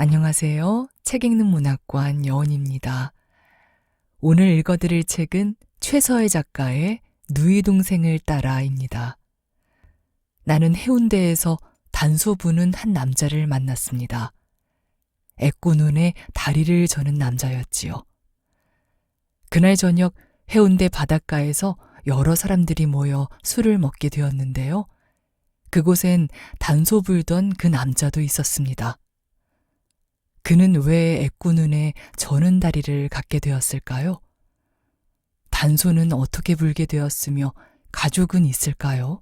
안녕하세요. 책 읽는 문학관 여원입니다. 오늘 읽어드릴 책은 최서혜 작가의 누이 동생을 따라입니다. 나는 해운대에서 단소 부는 한 남자를 만났습니다. 애꾸눈에 다리를 저는 남자였지요. 그날 저녁 해운대 바닷가에서 여러 사람들이 모여 술을 먹게 되었는데요. 그곳엔 단소 불던 그 남자도 있었습니다. 그는 왜 애꾸눈에 저는 다리를 갖게 되었을까요? 단소는 어떻게 불게 되었으며 가족은 있을까요?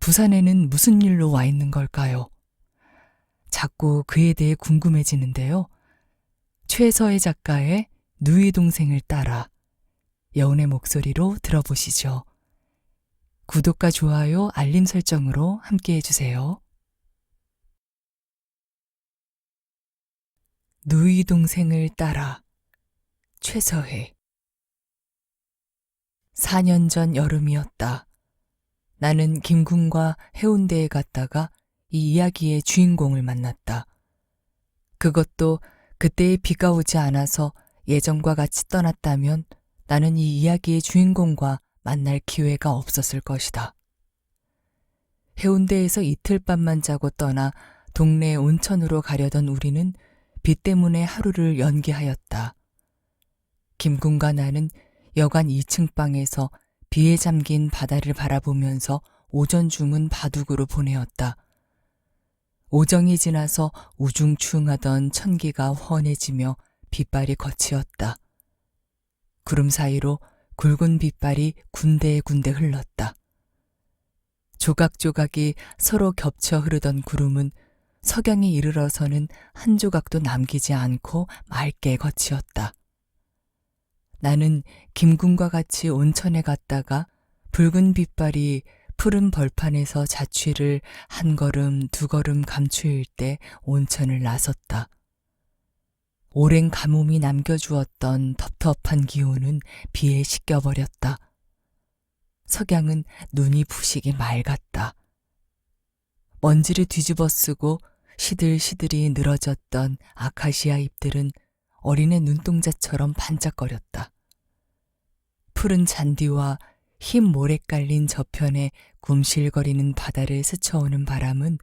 부산에는 무슨 일로 와 있는 걸까요? 자꾸 그에 대해 궁금해지는데요. 최서혜 작가의 누이 동생을 따라 여운의 목소리로 들어보시죠. 구독과 좋아요, 알림 설정으로 함께 해주세요. 누이 동생을 따라 최서혜 4년 전 여름이었다. 나는 김군과 해운대에 갔다가 이 이야기의 주인공을 만났다. 그것도 그때의 비가 오지 않아서 예전과 같이 떠났다면 나는 이 이야기의 주인공과 만날 기회가 없었을 것이다. 해운대에서 이틀 밤만 자고 떠나 동네 온천으로 가려던 우리는 비 때문에 하루를 연기하였다. 김군과 나는 여관 2층 방에서 비에 잠긴 바다를 바라보면서 오전 중은 바둑으로 보내었다. 오정이 지나서 우중충하던 천기가 훤해지며 빛발이 거치었다. 구름 사이로 굵은 빛발이 군데군데 흘렀다. 조각조각이 서로 겹쳐 흐르던 구름은 석양이 이르러서는 한 조각도 남기지 않고 맑게 거치었다. 나는 김군과 같이 온천에 갔다가 붉은 빛발이 푸른 벌판에서 자취를 한 걸음 두 걸음 감추일 때 온천을 나섰다. 오랜 가뭄이 남겨주었던 텁텁한 기운은 비에 씻겨버렸다. 석양은 눈이 부시게 맑았다. 먼지를 뒤집어 쓰고 시들시들이 늘어졌던 아카시아 잎들은 어린애 눈동자처럼 반짝거렸다. 푸른 잔디와 흰 모래 깔린 저편에 굼실거리는 바다를 스쳐오는 바람은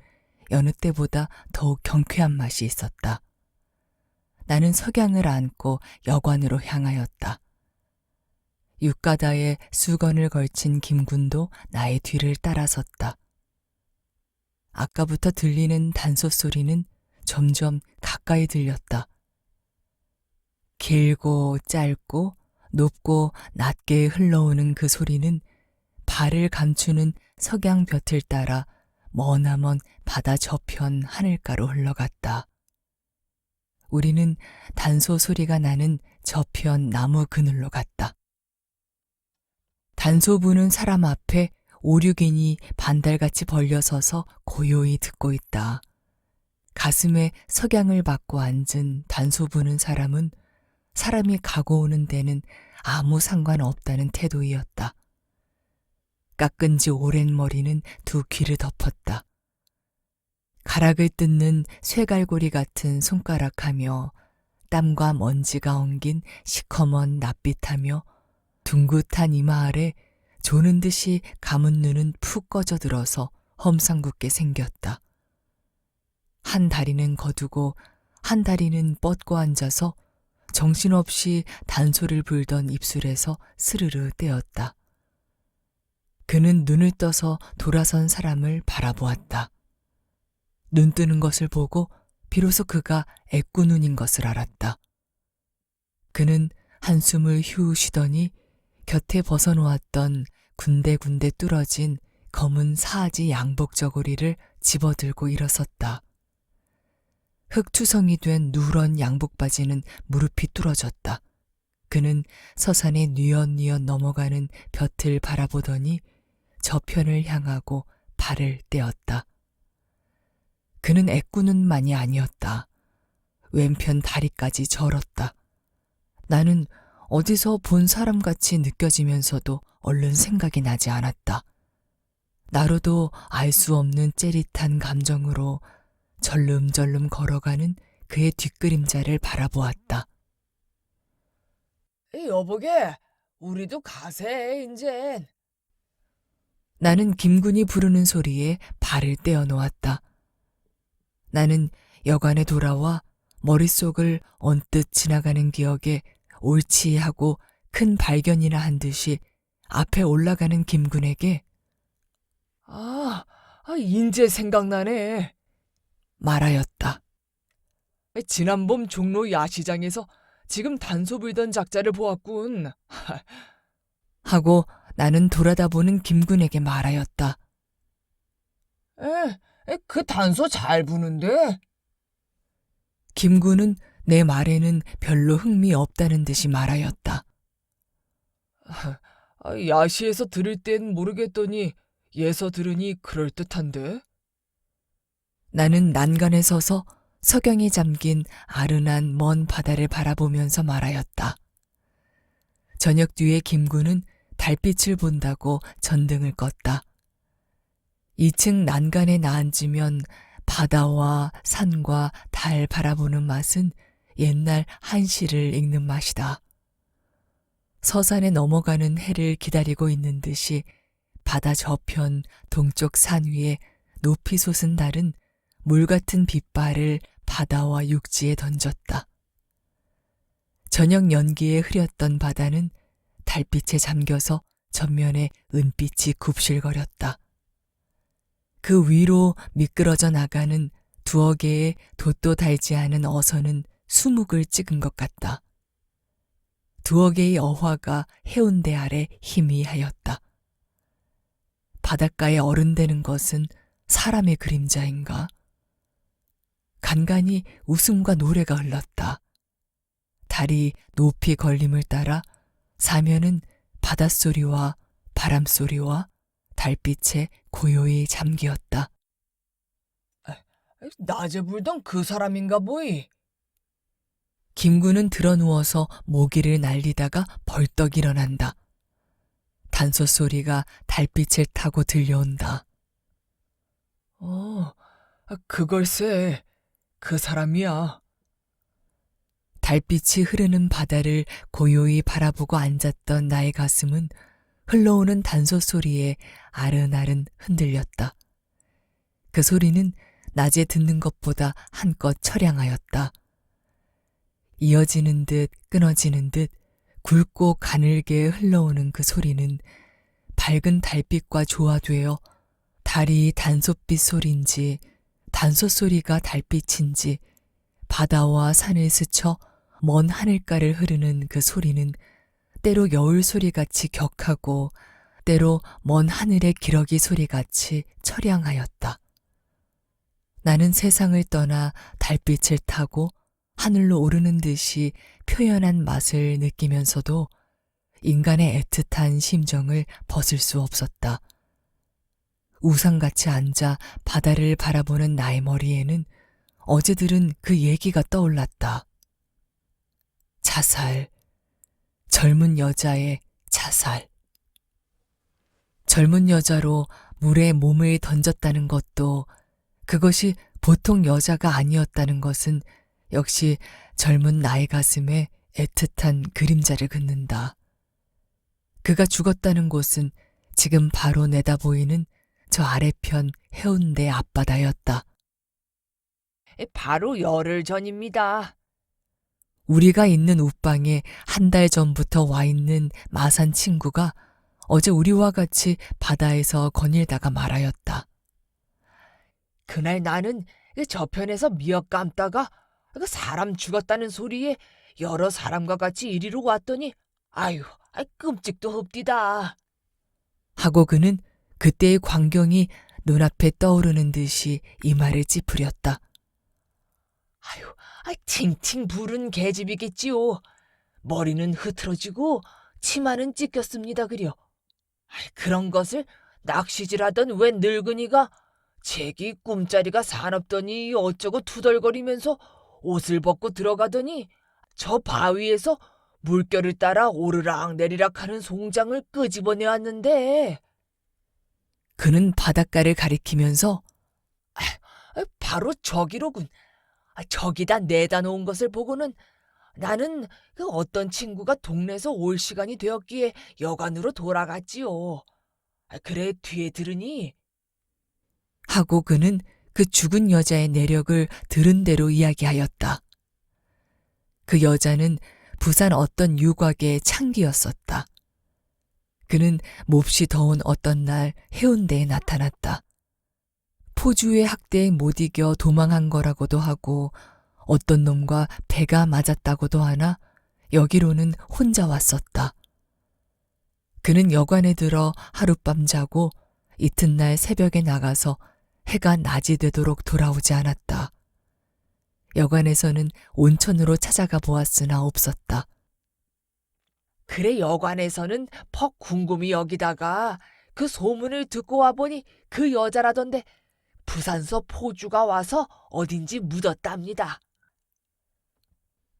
여느 때보다 더욱 경쾌한 맛이 있었다. 나는 석양을 안고 여관으로 향하였다. 육가다에 수건을 걸친 김군도 나의 뒤를 따라섰다. 아까부터 들리는 단소 소리는 점점 가까이 들렸다. 길고 짧고 높고 낮게 흘러오는 그 소리는 발을 감추는 석양 볕을 따라 머나먼 바다 저편 하늘가로 흘러갔다. 우리는 단소 소리가 나는 저편 나무 그늘로 갔다. 단소 부는 사람 앞에 5, 6인이 반달같이 벌려서서 고요히 듣고 있다. 가슴에 석양을 받고 앉은 단소 부는 사람은 사람이 가고 오는 데는 아무 상관없다는 태도이었다. 깎은 지 오랜 머리는 두 귀를 덮었다. 가락을 뜯는 쇠갈고리 같은 손가락하며 땀과 먼지가 엉긴 시커먼 낯빛하며 둥긋한 이마 아래 조는 듯이 감은 눈은 푹 꺼져들어서 험상궂게 생겼다. 한 다리는 거두고 한 다리는 뻗고 앉아서 정신없이 단소를 불던 입술에서 스르르 떼었다. 그는 눈을 떠서 돌아선 사람을 바라보았다. 눈 뜨는 것을 보고 비로소 그가 애꾸눈인 것을 알았다. 그는 한숨을 휴 쉬더니 곁에 벗어놓았던 군데군데 뚫어진 검은 사아지 양복 저고리를 집어들고 일어섰다. 흙투성이 된 누런 양복 바지는 무릎이 뚫어졌다. 그는 서산에 뉘엿뉘엿 넘어가는 볕을 바라보더니 저편을 향하고 발을 떼었다. 그는 애꾸눈만이 아니었다. 왼편 다리까지 절었다. 나는 어디서 본 사람같이 느껴지면서도 얼른 생각이 나지 않았다. 나로도 알 수 없는 째릿한 감정으로 절름절름 걸어가는 그의 뒷그림자를 바라보았다. 여보게, 우리도 가세, 인젠. 나는 김군이 부르는 소리에 발을 떼어 놓았다. 나는 여관에 돌아와 머릿속을 언뜻 지나가는 기억에 옳지 하고 큰 발견이나 한 듯이 앞에 올라가는 김군에게 인제 생각나네. 말하였다. 지난봄 종로 야시장에서 지금 단소 불던 작자를 보았군. 하고 나는 돌아다보는 김군에게 말하였다. 그 단소 잘 부는데? 김군은 내 말에는 별로 흥미 없다는 듯이 말하였다. 야시에서 들을 땐 모르겠더니 예서 들으니 그럴듯한데? 나는 난간에 서서 석영이 잠긴 아른한 먼 바다를 바라보면서 말하였다. 저녁 뒤에 김군은 달빛을 본다고 전등을 껐다. 2층 난간에 나앉으면 바다와 산과 달 바라보는 맛은 옛날 한시를 읽는 맛이다. 서산에 넘어가는 해를 기다리고 있는 듯이 바다 저편 동쪽 산 위에 높이 솟은 달은 물 같은 빛발을 바다와 육지에 던졌다. 저녁 연기에 흐렸던 바다는 달빛에 잠겨서 전면에 은빛이 굽실거렸다. 그 위로 미끄러져 나가는 두어 개의 돛도 달지 않은 어선은 수묵을 찍은 것 같다. 두어 개의 어화가 해운대 아래 희미하였다. 바닷가에 어른대는 것은 사람의 그림자인가? 간간히 웃음과 노래가 흘렀다. 달이 높이 걸림을 따라 사면은 바닷소리와 바람소리와 달빛에 고요히 잠기었다. 낮에 불던 그 사람인가 보이. 김군은 드러누워서 모기를 날리다가 벌떡 일어난다. 단소 소리가 달빛을 타고 들려온다. 그걸세. 그 사람이야. 달빛이 흐르는 바다를 고요히 바라보고 앉았던 나의 가슴은 흘러오는 단소 소리에 아른아른 흔들렸다. 그 소리는 낮에 듣는 것보다 한껏 처량하였다. 이어지는 듯 끊어지는 듯 굵고 가늘게 흘러오는 그 소리는 밝은 달빛과 조화되어 달이 단소빛 소리인지 단소 소리가 달빛인지 바다와 산을 스쳐 먼 하늘가를 흐르는 그 소리는 때로 여울 소리같이 격하고 때로 먼 하늘의 기러기 소리같이 처량하였다. 나는 세상을 떠나 달빛을 타고 하늘로 오르는 듯이 표현한 맛을 느끼면서도 인간의 애틋한 심정을 벗을 수 없었다. 우상같이 앉아 바다를 바라보는 나의 머리에는 어제 들은 그 얘기가 떠올랐다. 자살. 젊은 여자의 자살. 젊은 여자로 물에 몸을 던졌다는 것도 그것이 보통 여자가 아니었다는 것은 역시 젊은 나의 가슴에 애틋한 그림자를 긋는다. 그가 죽었다는 곳은 지금 바로 내다보이는 저 아래편 해운대 앞바다였다. 바로 열흘 전입니다. 우리가 있는 웃방에 한 달 전부터 와 있는 마산 친구가 어제 우리와 같이 바다에서 거닐다가 말하였다. 그날 나는 저편에서 미역 감다가 그 사람 죽었다는 소리에 여러 사람과 같이 이리로 왔더니 아유, 끔찍도 흡디다. 하고 그는 그때의 광경이 눈앞에 떠오르는 듯이 이마를 찌푸렸다. 아유, 칭칭 부른 계집이겠지요. 머리는 흐트러지고 치마는 찢겼습니다 그려. 그런 것을 낚시질하던 웬 늙은이가 제기 꿈자리가 사납더니 어쩌고 투덜거리면서 옷을 벗고 들어가더니 저 바위에서 물결을 따라 오르락 내리락 하는 송장을 끄집어내왔는데 그는 바닷가를 가리키면서 바로 저기로군. 저기다 내다 놓은 것을 보고는 나는 그 어떤 친구가 동네에서 올 시간이 되었기에 여관으로 돌아갔지요. 그래 뒤에 들으니 하고 그는 그 죽은 여자의 내력을 들은 대로 이야기하였다. 그 여자는 부산 어떤 유곽의 창기였었다. 그는 몹시 더운 어떤 날 해운대에 나타났다. 포주의 학대에 못 이겨 도망한 거라고도 하고 어떤 놈과 배가 맞았다고도 하나 여기로는 혼자 왔었다. 그는 여관에 들어 하룻밤 자고 이튿날 새벽에 나가서 해가 낮이 되도록 돌아오지 않았다. 여관에서는 온천으로 찾아가 보았으나 없었다. 그래 여관에서는 퍽 궁금히 여기다가 그 소문을 듣고 와보니 그 여자라던데 부산서 포주가 와서 어딘지 묻었답니다.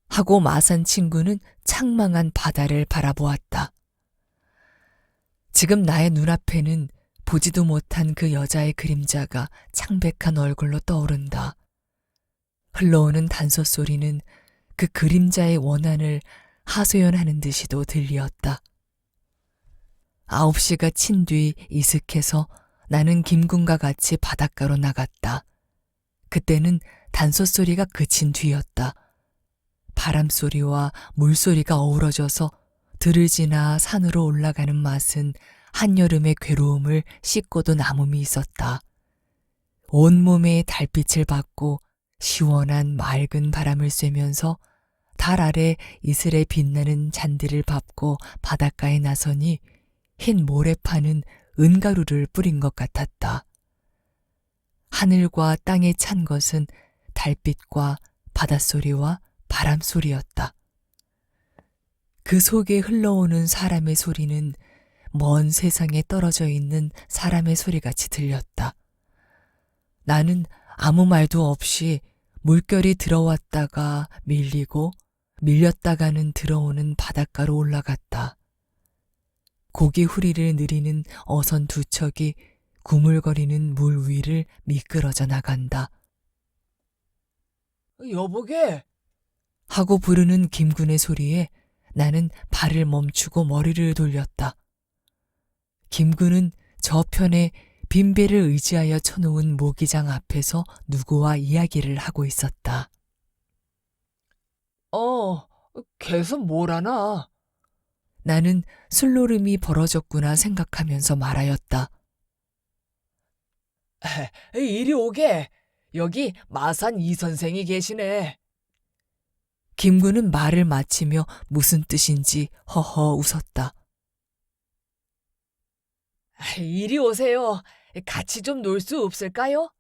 하고 마산 친구는 창망한 바다를 바라보았다. 지금 나의 눈앞에는 보지도 못한 그 여자의 그림자가 창백한 얼굴로 떠오른다. 흘러오는 단소 소리는 그 그림자의 원한을 하소연하는 듯이도 들리었다. 9시가 친 뒤 이슥해서 나는 김군과 같이 바닷가로 나갔다. 그때는 단소 소리가 그친 뒤였다. 바람 소리와 물소리가 어우러져서 들을 지나 산으로 올라가는 맛은 한여름의 괴로움을 씻고도 남음이 있었다. 온몸에 달빛을 받고 시원한 맑은 바람을 쐬면서 달 아래 이슬에 빛나는 잔디를 밟고 바닷가에 나서니 흰 모래파는 은가루를 뿌린 것 같았다. 하늘과 땅에 찬 것은 달빛과 바닷소리와 바람소리였다. 그 속에 흘러오는 사람의 소리는 먼 세상에 떨어져 있는 사람의 소리같이 들렸다. 나는 아무 말도 없이 물결이 들어왔다가 밀리고 밀렸다가는 들어오는 바닷가로 올라갔다. 고기 후리를 느리는 어선 두 척이 구물거리는 물 위를 미끄러져 나간다. 여보게 하고 부르는 김군의 소리에 나는 발을 멈추고 머리를 돌렸다. 김군은 저편에 빈배를 의지하여 쳐놓은 모기장 앞에서 누구와 이야기를 하고 있었다. 걔서 뭘 하나? 나는 술노름이 벌어졌구나 생각하면서 말하였다. 이리 오게. 여기 마산 이 선생이 계시네. 김군은 말을 마치며 무슨 뜻인지 허허 웃었다. 이리 오세요. 같이 좀 놀 수 없을까요?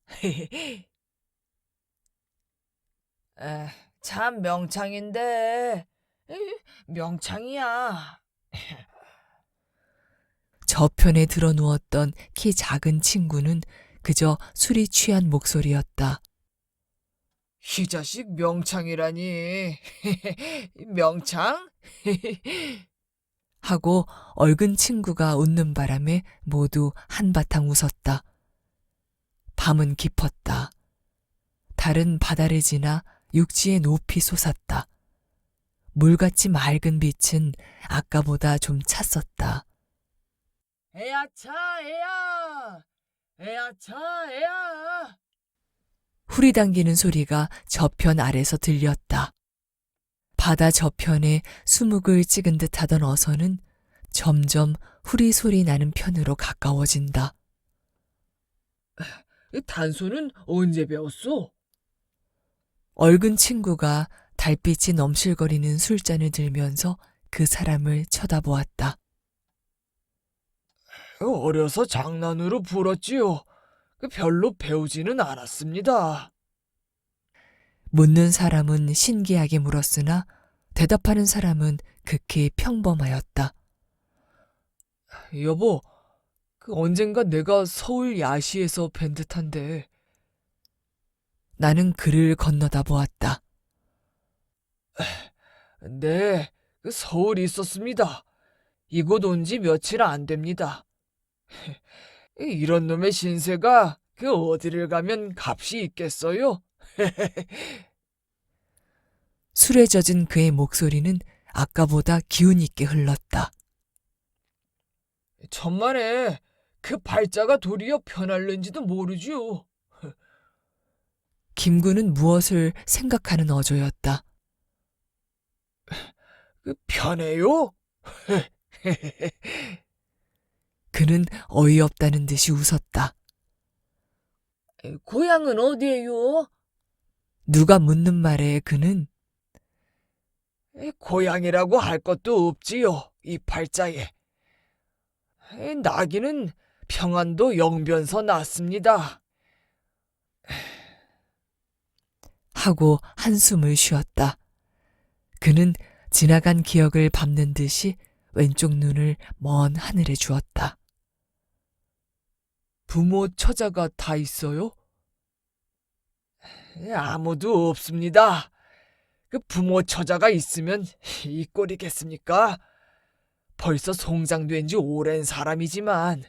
참 명창인데. 명창이야. 저편에 들어 누웠던 키 작은 친구는 그저 술이 취한 목소리였다. 이 자식 명창이라니. 명창? 하고 얼근 친구가 웃는 바람에 모두 한바탕 웃었다. 밤은 깊었다. 달은 바다를 지나 육지에 높이 솟았다. 물같이 맑은 빛은 아까보다 좀 찼었다. 애야차 애야. 애야차 애야. 후리당기는 소리가 저편 아래서 들렸다. 바다 저편에 수묵을 찍은 듯 하던 어선은 점점 후리 소리 나는 편으로 가까워진다. 단소는 언제 배웠어? 얼근 친구가 달빛이 넘실거리는 술잔을 들면서 그 사람을 쳐다보았다. 어려서 장난으로 불었지요. 별로 배우지는 않았습니다. 묻는 사람은 신기하게 물었으나 대답하는 사람은 극히 평범하였다. 여보, 언젠가 내가 서울 야시에서 뵌 듯한데. 나는 그를 건너다 보았다. 네, 서울에 있었습니다. 이곳 온 지 며칠 안 됩니다. 이런 놈의 신세가 그 어디를 가면 값이 있겠어요? 술에 젖은 그의 목소리는 아까보다 기운 있게 흘렀다. 천만에 그 팔자가 도리어 편할는지도 모르지요. 김구는 무엇을 생각하는 어조였다. 그 편해요? 그는 어이없다는 듯이 웃었다. 고향은 어디예요? 누가 묻는 말에 그는 고향이라고 할 것도 없지요, 이 팔자에. 나기는 평안도 영변서 났습니다. 하고 한숨을 쉬었다. 그는 지나간 기억을 밟는 듯이 왼쪽 눈을 먼 하늘에 주었다. 부모 처자가 다 있어요? 아무도 없습니다. 그 부모 처자가 있으면 이 꼴이겠습니까? 벌써 송장된 지 오랜 사람이지만.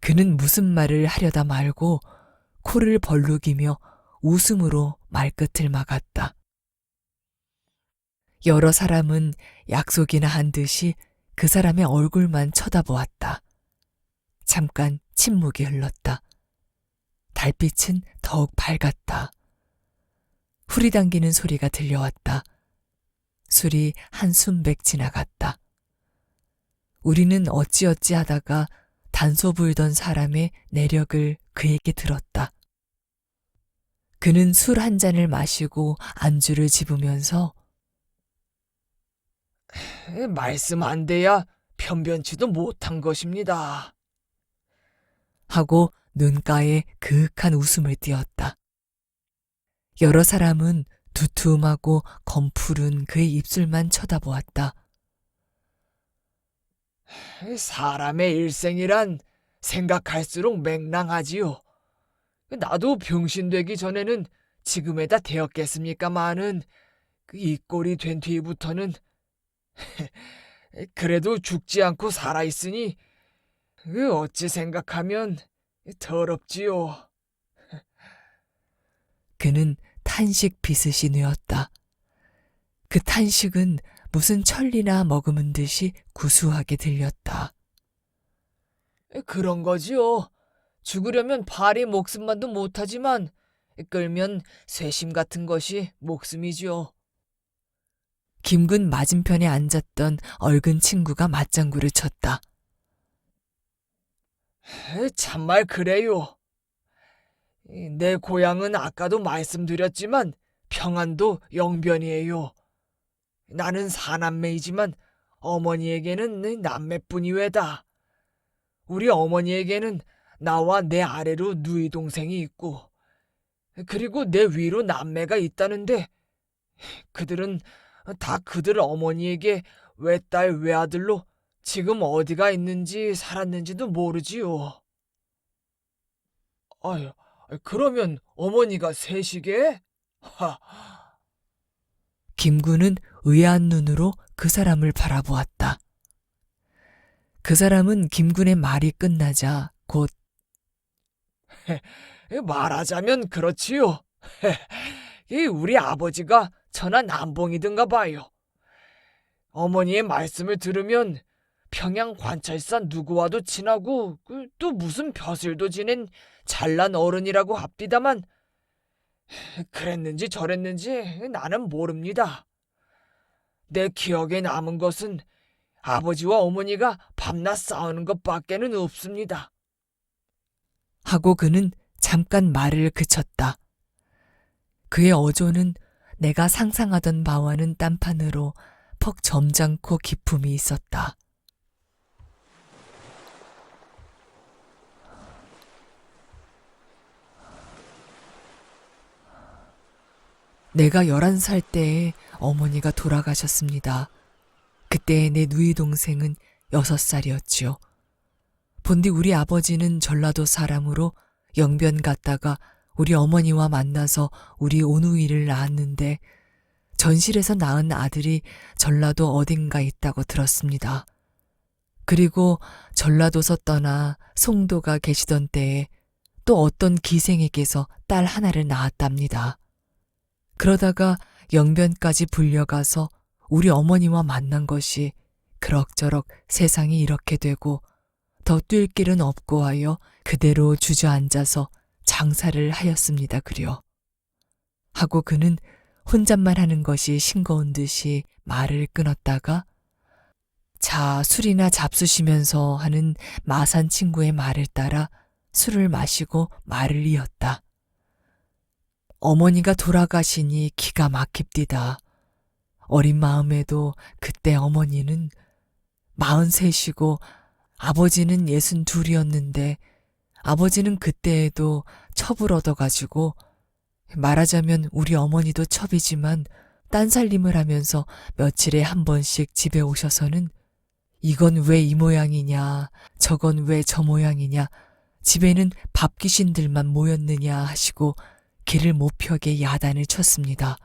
그는 무슨 말을 하려다 말고 코를 벌룩이며 웃음으로 말끝을 막았다. 여러 사람은 약속이나 한 듯이 그 사람의 얼굴만 쳐다보았다. 잠깐 침묵이 흘렀다. 달빛은 더욱 밝았다. 후리당기는 소리가 들려왔다. 술이 한숨백 지나갔다. 우리는 어찌어찌 하다가 단소 불던 사람의 내력을 그에게 들었다. 그는 술 한 잔을 마시고 안주를 집으면서 말씀 안 돼야 변변치도 못한 것입니다. 하고 눈가에 그윽한 웃음을 띄었다. 여러 사람은 두툼하고 검푸른 그의 입술만 쳐다보았다. 사람의 일생이란 생각할수록 맹랑하지요. 나도 병신되기 전에는 지금에다 되었겠습니까마는 이 꼴이 된 뒤부터는 그래도 죽지 않고 살아있으니 어찌 생각하면 더럽지요. 그는 탄식 비슷이 뉘었다. 그 탄식은 무슨 천리나 머금은 듯이 구수하게 들렸다. 그런 거지요. 죽으려면 발이 목숨만도 못하지만 끌면 쇠심 같은 것이 목숨이지요. 김군 맞은편에 앉았던 얼근 친구가 맞장구를 쳤다. 참말 그래요. 내 고향은 아까도 말씀드렸지만 평안도 영변이에요. 나는 사남매이지만 어머니에게는 남매뿐이외다. 우리 어머니에게는 나와 내 아래로 누이 동생이 있고 그리고 내 위로 남매가 있다는데 그들은 다 그들 어머니에게 외딸 외아들로 지금 어디가 있는지 살았는지도 모르지요. 아유, 그러면 어머니가 셋이게? 하, 김군은 의아한 눈으로 그 사람을 바라보았다. 그 사람은 김군의 말이 끝나자 곧 말하자면 그렇지요. 이 우리 아버지가 천하 남봉이든가 봐요. 어머니의 말씀을 들으면 평양 관찰사 누구와도 친하고 또 무슨 벼슬도 지낸 잘난 어른이라고 합디다만 그랬는지 저랬는지 나는 모릅니다. 내 기억에 남은 것은 아버지와 어머니가 밤낮 싸우는 것밖에는 없습니다. 하고 그는 잠깐 말을 그쳤다. 그의 어조는 내가 상상하던 바와는 딴판으로 퍽 점잖고 기품이 있었다. 내가 11살 때에 어머니가 돌아가셨습니다. 그때 내 누이 동생은 6살이었지요. 본디 우리 아버지는 전라도 사람으로 영변 갔다가 우리 어머니와 만나서 우리 오누이를 낳았는데 전실에서 낳은 아들이 전라도 어딘가 있다고 들었습니다. 그리고 전라도서 떠나 송도가 계시던 때에 또 어떤 기생에게서 딸 하나를 낳았답니다. 그러다가 영변까지 불려가서 우리 어머니와 만난 것이 그럭저럭 세상이 이렇게 되고 더 뛸 길은 없고 하여 그대로 주저앉아서 장사를 하였습니다. 그려. 하고 그는 혼잣말 하는 것이 싱거운 듯이 말을 끊었다가 자, 술이나 잡수시면서 하는 마산 친구의 말을 따라 술을 마시고 말을 이었다. 어머니가 돌아가시니 기가 막힙디다. 어린 마음에도 그때 어머니는 43이고 아버지는 62이었는데 아버지는 그때에도 첩을 얻어가지고 말하자면 우리 어머니도 첩이지만 딴살림을 하면서 며칠에 한 번씩 집에 오셔서는 이건 왜 이 모양이냐, 저건 왜 저 모양이냐, 집에는 밥귀신들만 모였느냐 하시고 길을 못 펴게 야단을 쳤습니다.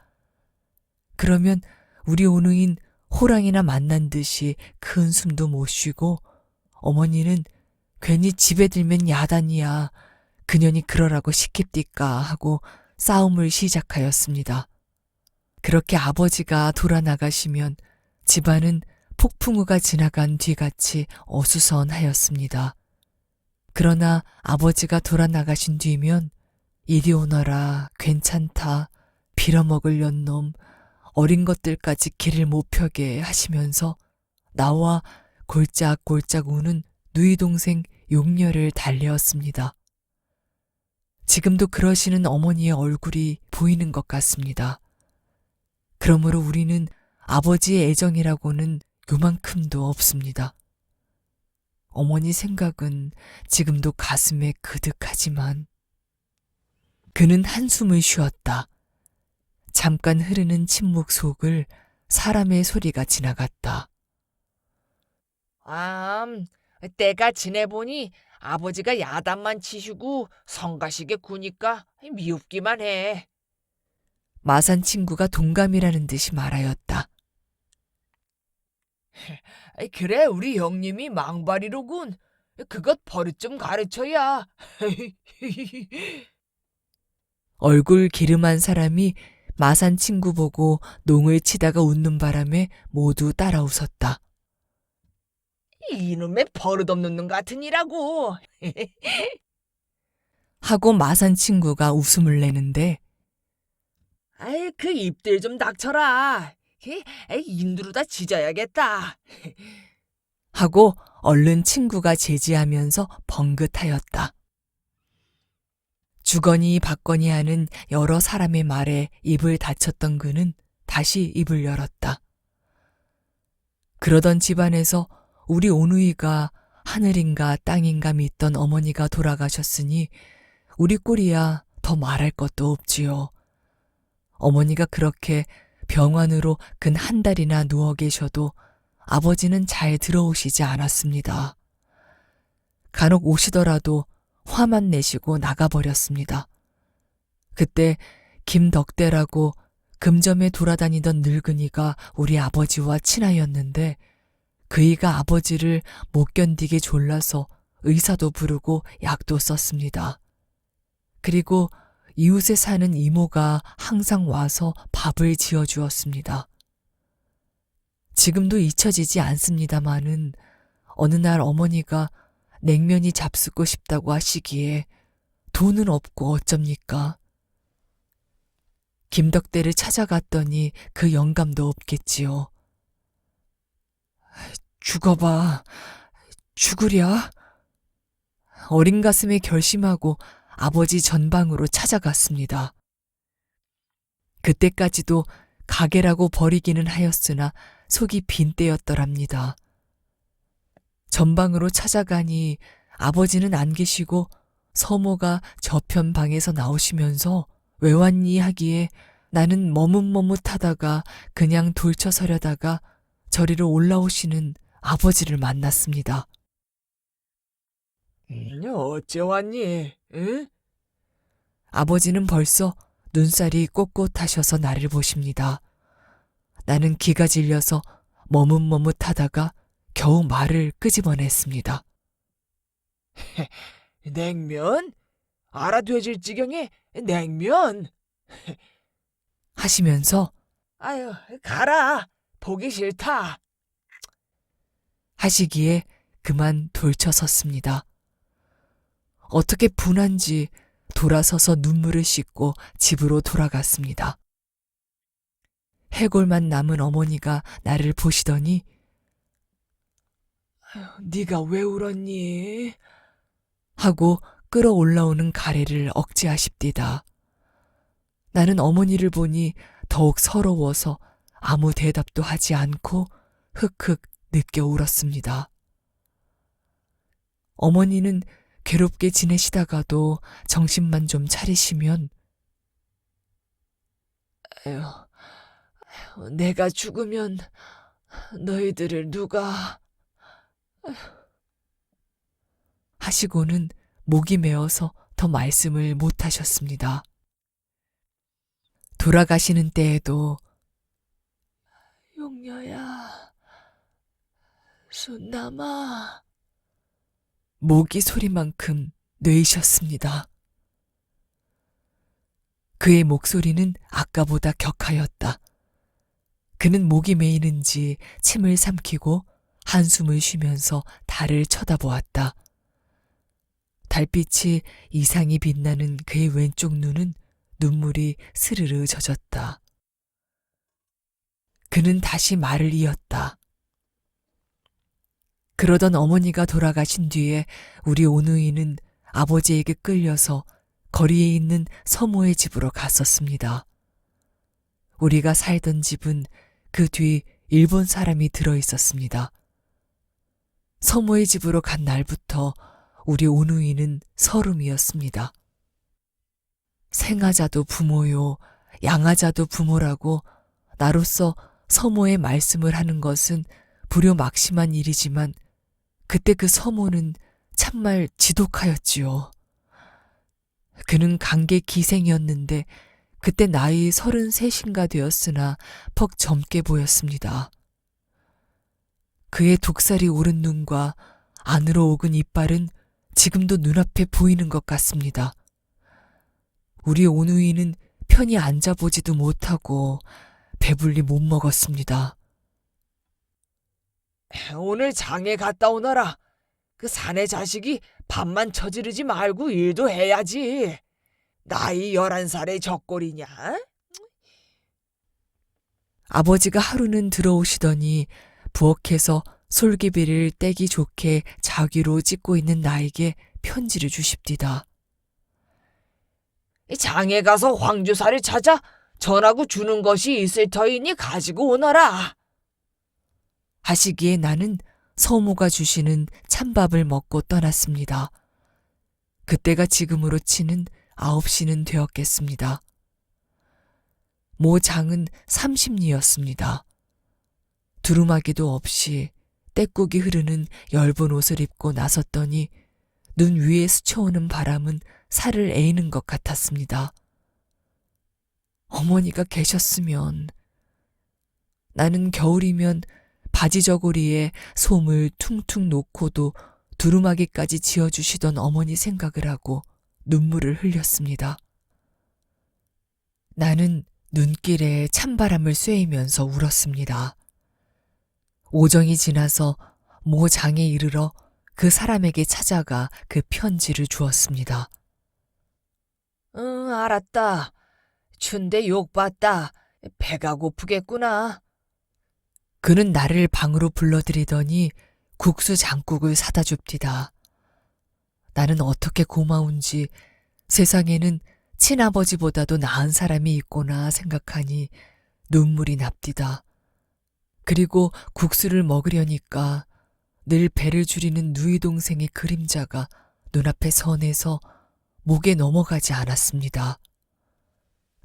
그러면 우리 오누인 호랑이나 만난 듯이 큰 숨도 못 쉬고 어머니는 괜히 집에 들면 야단이야, 그년이 그러라고 시킵디까 하고 싸움을 시작하였습니다. 그렇게 아버지가 돌아나가시면 집안은 폭풍우가 지나간 뒤같이 어수선하였습니다. 그러나 아버지가 돌아나가신 뒤면 이리 오너라, 괜찮다, 빌어먹을 년놈, 어린 것들까지 길을 못 펴게 하시면서 나와 골짝골짝 우는 누이 동생 용녀를 달래었습니다. 지금도 그러시는 어머니의 얼굴이 보이는 것 같습니다. 그러므로 우리는 아버지의 애정이라고는 요만큼도 없습니다. 어머니 생각은 지금도 가슴에 그득하지만 그는 한숨을 쉬었다. 잠깐 흐르는 침묵 속을 사람의 소리가 지나갔다. 때가 지내보니 아버지가 야단만 치시고 성가시게 구니까 미흡기만 해. 마산 친구가 동감이라는 듯이 말하였다. 그래, 우리 형님이 망발이로군. 그것 버릇 좀 가르쳐야. 얼굴 기름한 사람이 마산 친구 보고 농을 치다가 웃는 바람에 모두 따라 웃었다. 이놈의 버릇없는 놈 같으니라고. 하고 마산 친구가 웃음을 내는데 아이, 그 입들 좀 닥쳐라. 인두루다 짖어야겠다. 하고 얼른 친구가 제지하면서 벙긋하였다. 주거니 받거니 하는 여러 사람의 말에 입을 닫혔던 그는 다시 입을 열었다. 그러던 집안에서 우리 오누이가 하늘인가 땅인가 믿던 어머니가 돌아가셨으니 우리 꼴이야 더 말할 것도 없지요. 어머니가 그렇게 병환으로 근 한 달이나 누워 계셔도 아버지는 잘 들어오시지 않았습니다. 간혹 오시더라도 화만 내시고 나가버렸습니다. 그때 김덕대라고 금점에 돌아다니던 늙은이가 우리 아버지와 친하였는데 그이가 아버지를 못 견디게 졸라서 의사도 부르고 약도 썼습니다. 그리고 이웃에 사는 이모가 항상 와서 밥을 지어주었습니다. 지금도 잊혀지지 않습니다마는 어느 날 어머니가 냉면이 잡수고 싶다고 하시기에 돈은 없고 어쩝니까? 김덕대를 찾아갔더니 그 영감도 없겠지요. 죽어봐, 죽으랴? 어린 가슴에 결심하고 아버지 전방으로 찾아갔습니다. 그때까지도 가게라고 버리기는 하였으나 속이 빈 때였더랍니다. 전방으로 찾아가니 아버지는 안 계시고 서모가 저편 방에서 나오시면서 왜 왔니 하기에 나는 머뭇머뭇하다가 그냥 돌쳐서려다가 저리로 올라오시는 아버지를 만났습니다. 어째 왔니? 응? 아버지는 벌써 눈살이 꼿꼿하셔서 나를 보십니다. 나는 기가 질려서 머뭇머뭇하다가 겨우 말을 끄집어냈습니다. 냉면? 알아되질 지경에 냉면? 하시면서 아유, 가라. 보기 싫다. 하시기에 그만 돌쳐섰습니다. 어떻게 분한지 돌아서서 눈물을 씻고 집으로 돌아갔습니다. 해골만 남은 어머니가 나를 보시더니 네가 왜 울었니? 하고 끌어올라오는 가래를 억제하십디다. 나는 어머니를 보니 더욱 서러워서 아무 대답도 하지 않고 흑흑 느껴 울었습니다. 어머니는 괴롭게 지내시다가도 정신만 좀 차리시면 내가 죽으면 너희들을 누가... 하시고는 목이 메어서 더 말씀을 못 하셨습니다. 돌아가시는 때에도 용녀야, 순남아. 모기 소리만큼 뇌이셨습니다. 그의 목소리는 아까보다 격하였다. 그는 목이 메이는지 침을 삼키고 한숨을 쉬면서 달을 쳐다보았다. 달빛이 이상히 빛나는 그의 왼쪽 눈은 눈물이 스르르 젖었다. 그는 다시 말을 이었다. 그러던 어머니가 돌아가신 뒤에 우리 오누이는 아버지에게 끌려서 거리에 있는 서모의 집으로 갔었습니다. 우리가 살던 집은 그 뒤 일본 사람이 들어 있었습니다. 서모의 집으로 간 날부터 우리 오누이는 서름이었습니다. 생하자도 부모요, 양하자도 부모라고 나로서 서모의 말씀을 하는 것은 불효막심한 일이지만 그때 그 서모는 참말 지독하였지요. 그는 강계 기생이었는데 그때 나이 33인가 되었으나 퍽 젊게 보였습니다. 그의 독살이 오른 눈과 안으로 오근 이빨은 지금도 눈앞에 보이는 것 같습니다. 우리 오누이는 편히 앉아보지도 못하고 배불리 못 먹었습니다. 오늘 장에 갔다 오너라. 그 사내 자식이 밥만 처지르지 말고 일도 해야지. 나이 11살의 적골이냐? 아버지가 하루는 들어오시더니 부엌에서 솔기비를 떼기 좋게 자귀로 찢고 있는 나에게 편지를 주십디다. 장에 가서 황주사를 찾아 전하고 주는 것이 있을 터이니 가지고 오너라. 하시기에 나는 서모가 주시는 찬밥을 먹고 떠났습니다. 그때가 지금으로 치는 9시는 되었겠습니다. 모 장은 30리였습니다. 두루마기도 없이 떼국이 흐르는 엷은 옷을 입고 나섰더니 눈 위에 스쳐오는 바람은 살을 에이는 것 같았습니다. 어머니가 계셨으면 나는 겨울이면 바지 저고리에 솜을 퉁퉁 놓고도 두루마기까지 지어주시던 어머니 생각을 하고 눈물을 흘렸습니다. 나는 눈길에 찬바람을 쐬이면서 울었습니다. 오정이 지나서 모 장에 이르러 그 사람에게 찾아가 그 편지를 주었습니다. 응, 알았다. 춘대 욕봤다. 배가 고프겠구나. 그는 나를 방으로 불러들이더니 국수 장국을 사다 줍디다. 나는 어떻게 고마운지 세상에는 친아버지보다도 나은 사람이 있구나 생각하니 눈물이 납디다. 그리고 국수를 먹으려니까 늘 배를 줄이는 누이 동생의 그림자가 눈앞에 선해서 목에 넘어가지 않았습니다.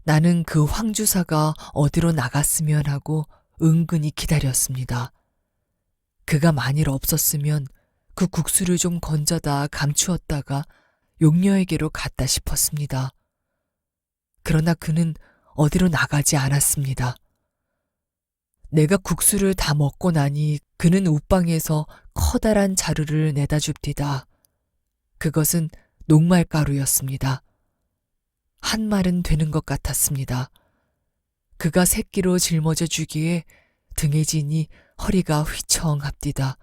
나는 그 황주사가 어디로 나갔으면 하고 은근히 기다렸습니다. 그가 만일 없었으면 그 국수를 좀 건져다 감추었다가 용녀에게로 갔다 싶었습니다. 그러나 그는 어디로 나가지 않았습니다. 내가 국수를 다 먹고 나니 그는 웃방에서 커다란 자루를 내다 줍디다. 그것은 녹말가루였습니다. 한 말은 되는 것 같았습니다. 그가 새끼로 짊어져 주기에 등에 지니 허리가 휘청합디다.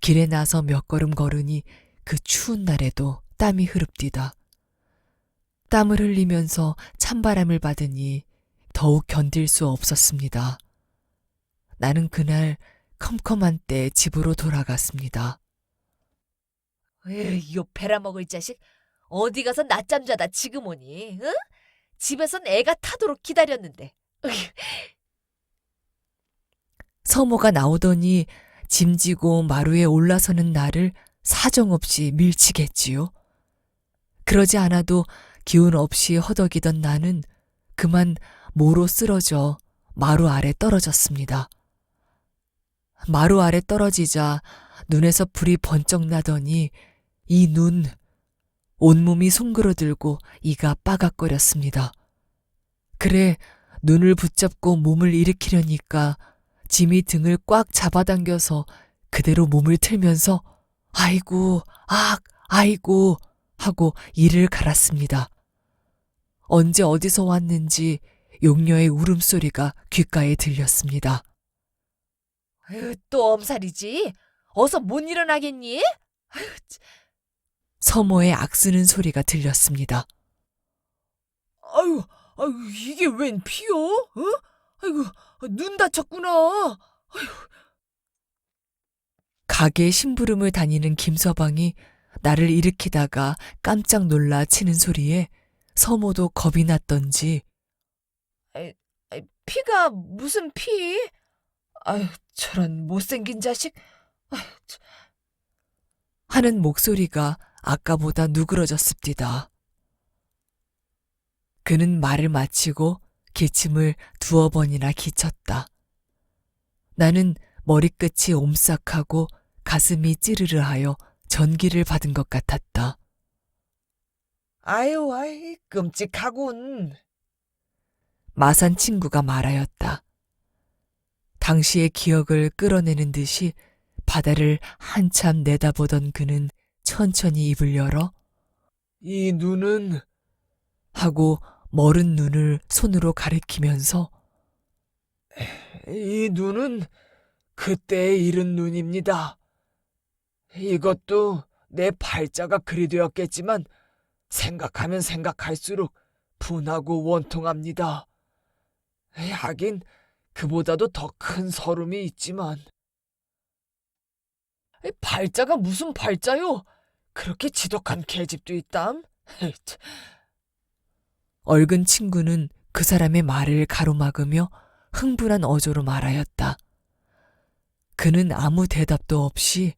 길에 나서 몇 걸음 걸으니 그 추운 날에도 땀이 흐릅디다. 땀을 흘리면서 찬바람을 받으니 더욱 견딜 수 없었습니다. 나는 그날 컴컴한 때 집으로 돌아갔습니다. 에휴, 요 베라먹을 자식. 어디 가서 낮잠 자다 지금 오니? 응? 집에선 애가 타도록 기다렸는데. 으휴, 서모가 나오더니 짐지고 마루에 올라서는 나를 사정없이 밀치겠지요. 그러지 않아도 기운 없이 허덕이던 나는 그만 모로 쓰러져 마루 아래 떨어졌습니다. 마루 아래 떨어지자 눈에서 불이 번쩍 나더니 이 눈, 온몸이 송그러들고 이가 빠각거렸습니다. 그래 눈을 붙잡고 몸을 일으키려니까 짐이 등을 꽉 잡아당겨서 그대로 몸을 틀면서 아이고, 아이고 하고 이를 갈았습니다. 언제 어디서 왔는지 용녀의 울음소리가 귓가에 들렸습니다. 에휴, 또 엄살이지? 어서 못 일어나겠니? 아휴, 서모의 악쓰는 소리가 들렸습니다. 아유, 이게 웬 피요? 어? 아이고, 눈 다쳤구나. 가게 심부름을 다니는 김서방이 나를 일으키다가 깜짝 놀라 치는 소리에 서모도 겁이 났던지 피가 무슨 피? 아유, 저런 못생긴 자식. 하는 목소리가 아까보다 누그러졌습니다. 그는 말을 마치고 기침을 2번이나 기쳤다. 나는 머리끝이 옴싹하고 가슴이 찌르르하여 전기를 받은 것 같았다. 아유, 끔찍하군. 마산 친구가 말하였다. 당시의 기억을 끌어내는 듯이 바다를 한참 내다보던 그는 천천히 입을 열어 이 눈은 하고 머른 눈을 손으로 가리키면서 이 눈은 그때에 이른 눈입니다. 이것도 내 팔자가 그리 되었겠지만 생각하면 생각할수록 분하고 원통합니다. 하긴 그보다도 더 큰 서름이 있지만. 팔자가 무슨 팔자요? 그렇게 지독한 계집도 있담? 얼근 친구는 그 사람의 말을 가로막으며 흥분한 어조로 말하였다. 그는 아무 대답도 없이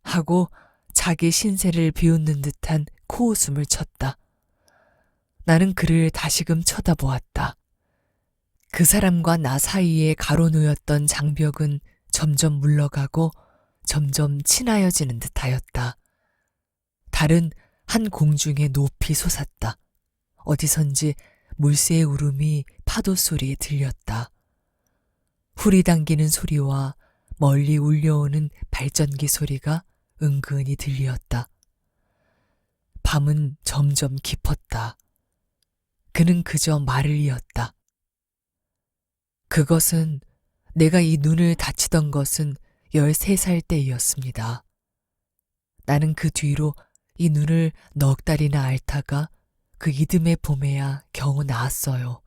하고 자기 신세를 비웃는 듯한 코웃음을 쳤다. 나는 그를 다시금 쳐다보았다. 그 사람과 나 사이에 가로놓였던 장벽은 점점 물러가고 점점 친하여지는 듯하였다. 달은 한 공중에 높이 솟았다. 어디선지 물새의 울음이 파도 소리에 들렸다. 후리 당기는 소리와 멀리 울려오는 발전기 소리가 은근히 들리었다. 밤은 점점 깊었다. 그는 그저 말을 이었다. 그것은 내가 이 눈을 다치던 것은 13살 때이었습니다. 나는 그 뒤로 이 눈을 넉 달이나 앓다가 그 이듬해 봄에야 겨우 나았어요.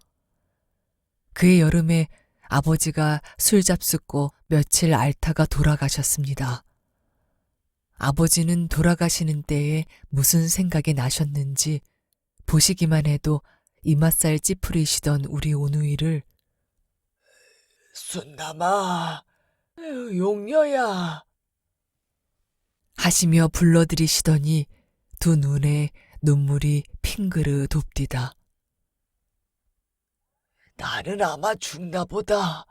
그해 여름에 아버지가 술 잡숫고 며칠 앓다가 돌아가셨습니다. 아버지는 돌아가시는 때에 무슨 생각이 나셨는지 보시기만 해도 이맛살 찌푸리시던 우리 오누이를 순남아, 용녀야. 하시며 불러들이시더니 두 눈에 눈물이 핑그르 돕디다. 나는 아마 죽나 보다.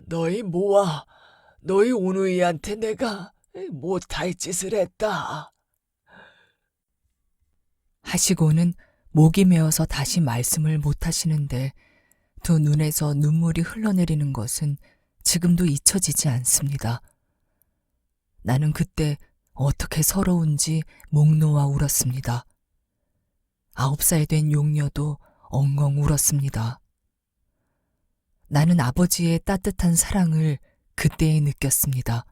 너희 모아, 너희 오누이한테 내가 못할 짓을 했다. 하시고는 목이 메어서 다시 말씀을 못하시는데 두 눈에서 눈물이 흘러내리는 것은 지금도 잊혀지지 않습니다. 나는 그때 어떻게 서러운지 목 놓아 울었습니다. 9살 된 용녀도 엉엉 울었습니다. 나는 아버지의 따뜻한 사랑을 그때에 느꼈습니다.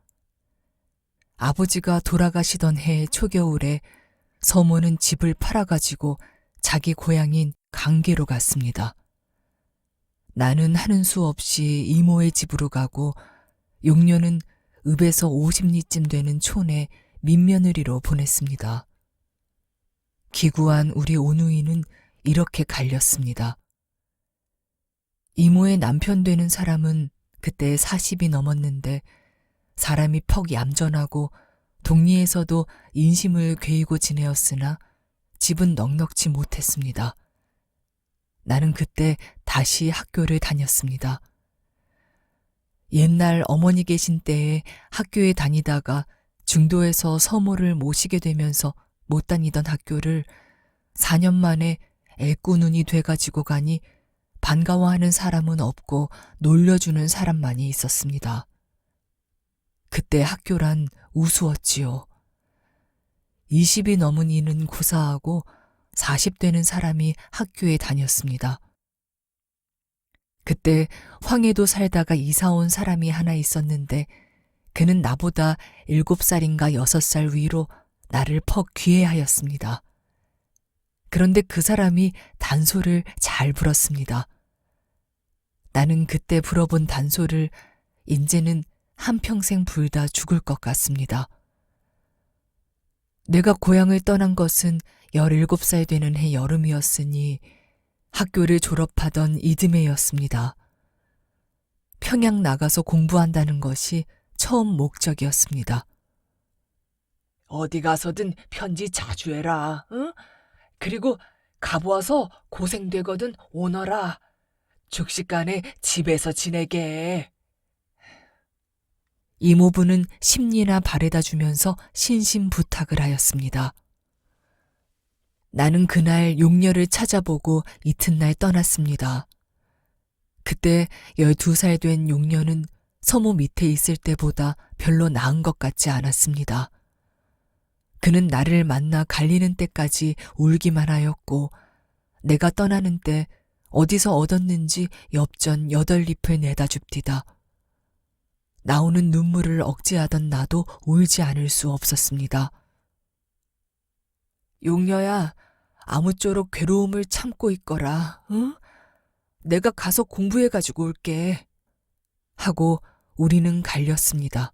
아버지가 돌아가시던 해 초겨울에 서모는 집을 팔아가지고 자기 고향인 강계로 갔습니다. 나는 하는 수 없이 이모의 집으로 가고 용녀는 읍에서 50리쯤 되는 촌에 민며느리로 보냈습니다. 기구한 우리 오누이는 이렇게 갈렸습니다. 이모의 남편 되는 사람은 그때 40이 넘었는데 사람이 퍽 얌전하고 동리에서도 인심을 괴이고 지내었으나 집은 넉넉지 못했습니다. 나는 그때 다시 학교를 다녔습니다. 옛날 어머니 계신 때에 학교에 다니다가 중도에서 서모를 모시게 되면서 못 다니던 학교를 4년 만에 애꾸눈이 돼가지고 가니 반가워하는 사람은 없고 놀려주는 사람만이 있었습니다. 그때 학교란 우스웠지요. 20이 넘은 이는 고사하고 40 되는 사람이 학교에 다녔습니다. 그때 황해도 살다가 이사 온 사람이 하나 있었는데 그는 나보다 7살인가 6살 위로 나를 퍽 귀해하였습니다. 그런데 그 사람이 단소를 잘 불었습니다. 나는 그때 불어본 단소를 인제는 한평생 불다 죽을 것 같습니다. 내가 고향을 떠난 것은 17살 되는 해 여름이었으니 학교를 졸업하던 이듬해였습니다. 평양 나가서 공부한다는 것이 처음 목적이었습니다. 어디 가서든 편지 자주 해라. 응? 그리고 가보아서 고생되거든 오너라. 죽식간에 집에서 지내게. 이모부는 심리나 바래다 주면서 신신 부탁을 하였습니다. 나는 그날 용녀를 찾아보고 이튿날 떠났습니다. 그때 12살 된 용녀는 서모 밑에 있을 때보다 별로 나은 것 같지 않았습니다. 그는 나를 만나 갈리는 때까지 울기만 하였고 내가 떠나는 때 어디서 얻었는지 엽전 8잎을 내다 줍디다. 나오는 눈물을 억제하던 나도 울지 않을 수 없었습니다. 용녀야, 아무쪼록 괴로움을 참고 있거라. 응? 내가 가서 공부해가지고 올게. 하고 우리는 갈렸습니다.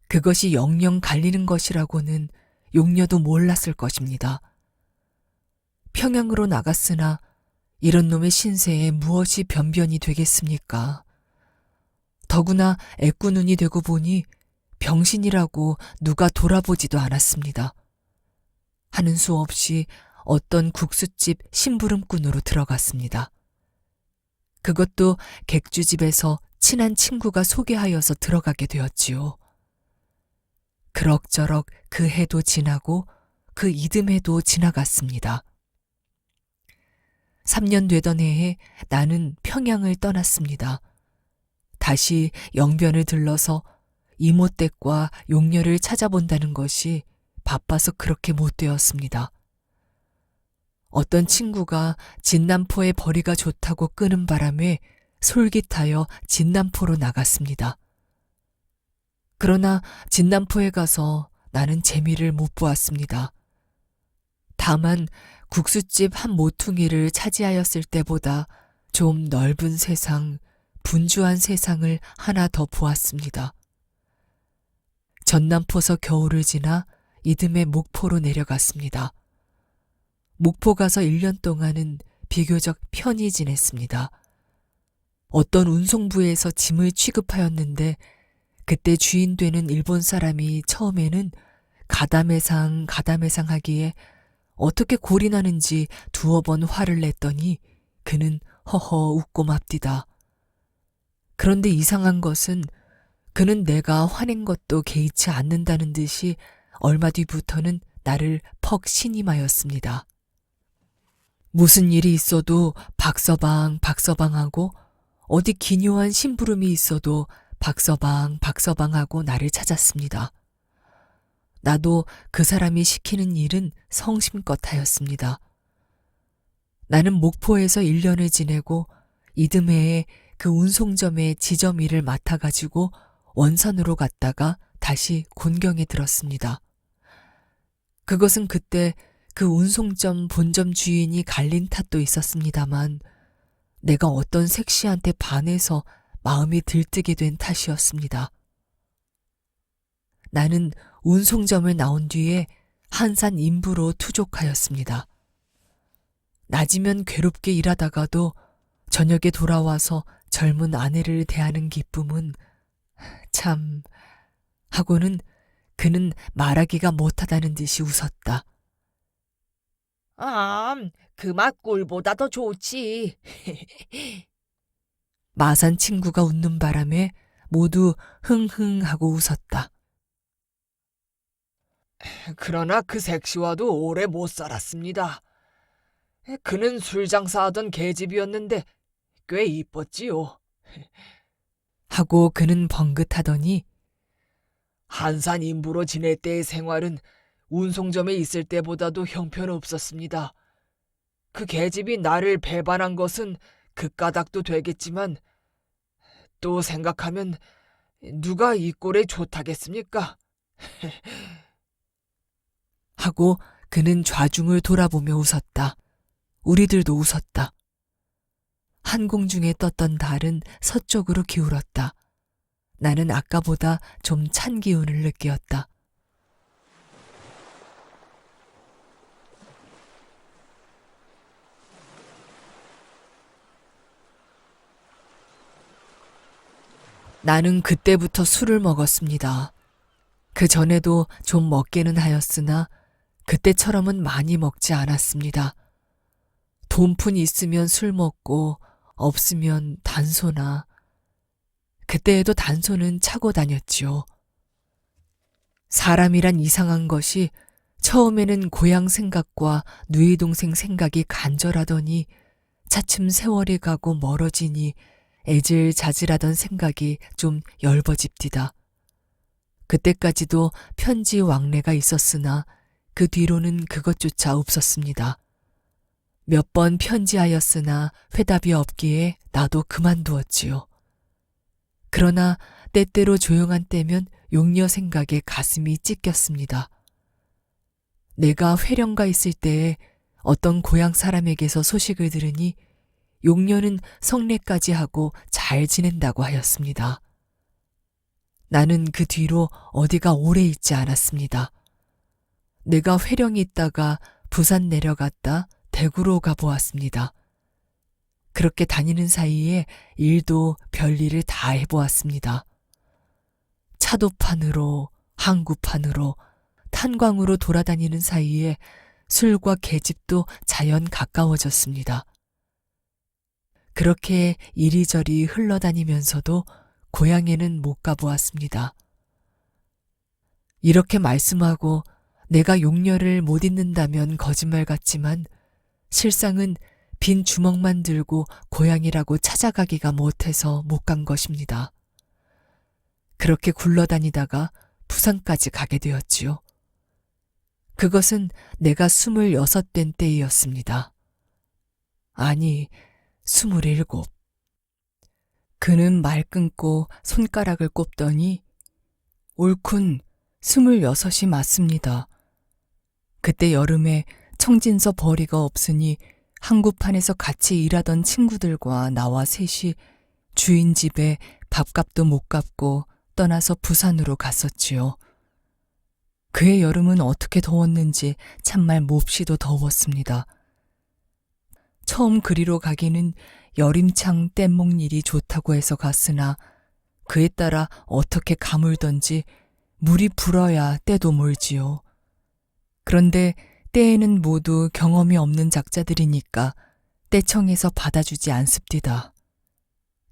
그것이 영영 갈리는 것이라고는 용녀도 몰랐을 것입니다. 평양으로 나갔으나 이런 놈의 신세에 무엇이 변변이 되겠습니까? 더구나 애꾸눈이 되고 보니 병신이라고 누가 돌아보지도 않았습니다. 하는 수 없이 어떤 국수집 심부름꾼으로 들어갔습니다. 그것도 객주집에서 친한 친구가 소개하여서 들어가게 되었지요. 그럭저럭 그 해도 지나고 그 이듬해도 지나갔습니다. 3년 되던 해에 나는 평양을 떠났습니다. 다시 영변을 들러서 이모 댁과 용녀를 찾아본다는 것이 바빠서 그렇게 못 되었습니다. 어떤 친구가 진남포의 벌이가 좋다고 끄는 바람에 솔깃하여 진남포로 나갔습니다. 그러나 진남포에 가서 나는 재미를 못 보았습니다. 다만 국수집 한 모퉁이를 차지하였을 때보다 좀 넓은 세상, 분주한 세상을 하나 더 보았습니다. 전남포서 겨울을 지나 이듬해 목포로 내려갔습니다. 목포 가서 1년 동안은 비교적 편히 지냈습니다. 어떤 운송부에서 짐을 취급하였는데 그때 주인 되는 일본 사람이 처음에는 가다매상 하기에 어떻게 골이 나는지 2번 화를 냈더니 그는 허허 웃고 맙디다. 그런데 이상한 것은 그는 내가 화낸 것도 개의치 않는다는 듯이 얼마 뒤부터는 나를 퍽 신임하였습니다. 무슨 일이 있어도 박서방, 박서방하고 어디 기묘한 심부름이 있어도 박서방, 박서방하고 나를 찾았습니다. 나도 그 사람이 시키는 일은 성심껏 하였습니다. 나는 목포에서 1년을 지내고 이듬해에 그 운송점의 지점 일을 맡아가지고 원산으로 갔다가 다시 곤경에 들었습니다. 그것은 그때 그 운송점 본점 주인이 갈린 탓도 있었습니다만 내가 어떤 색시한테 반해서 마음이 들뜨게 된 탓이었습니다. 나는 운송점을 나온 뒤에 한산 인부로 투족하였습니다. 낮이면 괴롭게 일하다가도 저녁에 돌아와서 젊은 아내를 대하는 기쁨은 참 하고는 그는 말하기가 못하다는 듯이 웃었다. 그 맛 꿀보다 더 좋지. 마산 친구가 웃는 바람에 모두 흥흥 하고 웃었다. 그러나 그 색시와도 오래 못 살았습니다. 그는 술 장사하던 계집이었는데 꽤 이뻤지요. 하고 그는 번긋하더니 한산 인부로 지낼 때의 생활은 운송점에 있을 때보다도 형편없었습니다. 그 계집이 나를 배반한 것은 그 까닭도 되겠지만 또 생각하면 누가 이 꼴에 좋다겠습니까? 하고 그는 좌중을 돌아보며 웃었다. 우리들도 웃었다. 한공중에 떴던 달은 서쪽으로 기울었다. 나는 아까보다 좀 찬 기운을 느끼었다. 나는 그때부터 술을 먹었습니다. 그 전에도 좀 먹기는 하였으나 그때처럼은 많이 먹지 않았습니다. 돈푼 있으면 술 먹고 없으면 단소나 그때에도 단소는 차고 다녔지요. 사람이란 이상한 것이 처음에는 고향 생각과 누이 동생 생각이 간절하더니 차츰 세월이 가고 멀어지니 애질자질하던 생각이 좀 엷어집디다. 그때까지도 편지 왕래가 있었으나 그 뒤로는 그것조차 없었습니다. 몇 번 편지하였으나 회답이 없기에 나도 그만두었지요. 그러나 때때로 조용한 때면 용녀 생각에 가슴이 찢겼습니다. 내가 회령가 있을 때에 어떤 고향 사람에게서 소식을 들으니 용녀는 성례까지 하고 잘 지낸다고 하였습니다. 나는 그 뒤로 어디가 오래 있지 않았습니다. 내가 회령에 있다가 부산 내려갔다 대구로 가보았습니다. 그렇게 다니는 사이에 일도 별일을 다 해보았습니다. 차도판으로, 항구판으로, 탄광으로 돌아다니는 사이에 술과 계집도 자연 가까워졌습니다. 그렇게 이리저리 흘러다니면서도 고향에는 못 가보았습니다. 이렇게 말씀하고 내가 용녀를 못 잊는다면 거짓말 같지만 실상은 빈 주먹만 들고 고향이라고 찾아가기가 못해서 못 간 것입니다. 그렇게 굴러다니다가 부산까지 가게 되었지요. 그것은 내가 26된 때이었습니다. 아니, 27. 그는 말 끊고 손가락을 꼽더니 옳군, 26이 맞습니다. 그때 여름에 청진서 벌이가 없으니 항구판에서 같이 일하던 친구들과 나와 셋이 주인 집에 밥값도 못 갚고 떠나서 부산으로 갔었지요. 그의 여름은 어떻게 더웠는지 참말 몹시도 더웠습니다. 처음 그리로 가기는 여림창 뗏목일이 좋다고 해서 갔으나 그에 따라 어떻게 가물던지 물이 불어야 때도 몰지요. 그런데 때에는 모두 경험이 없는 작자들이니까 떼청에서 받아주지 않습디다.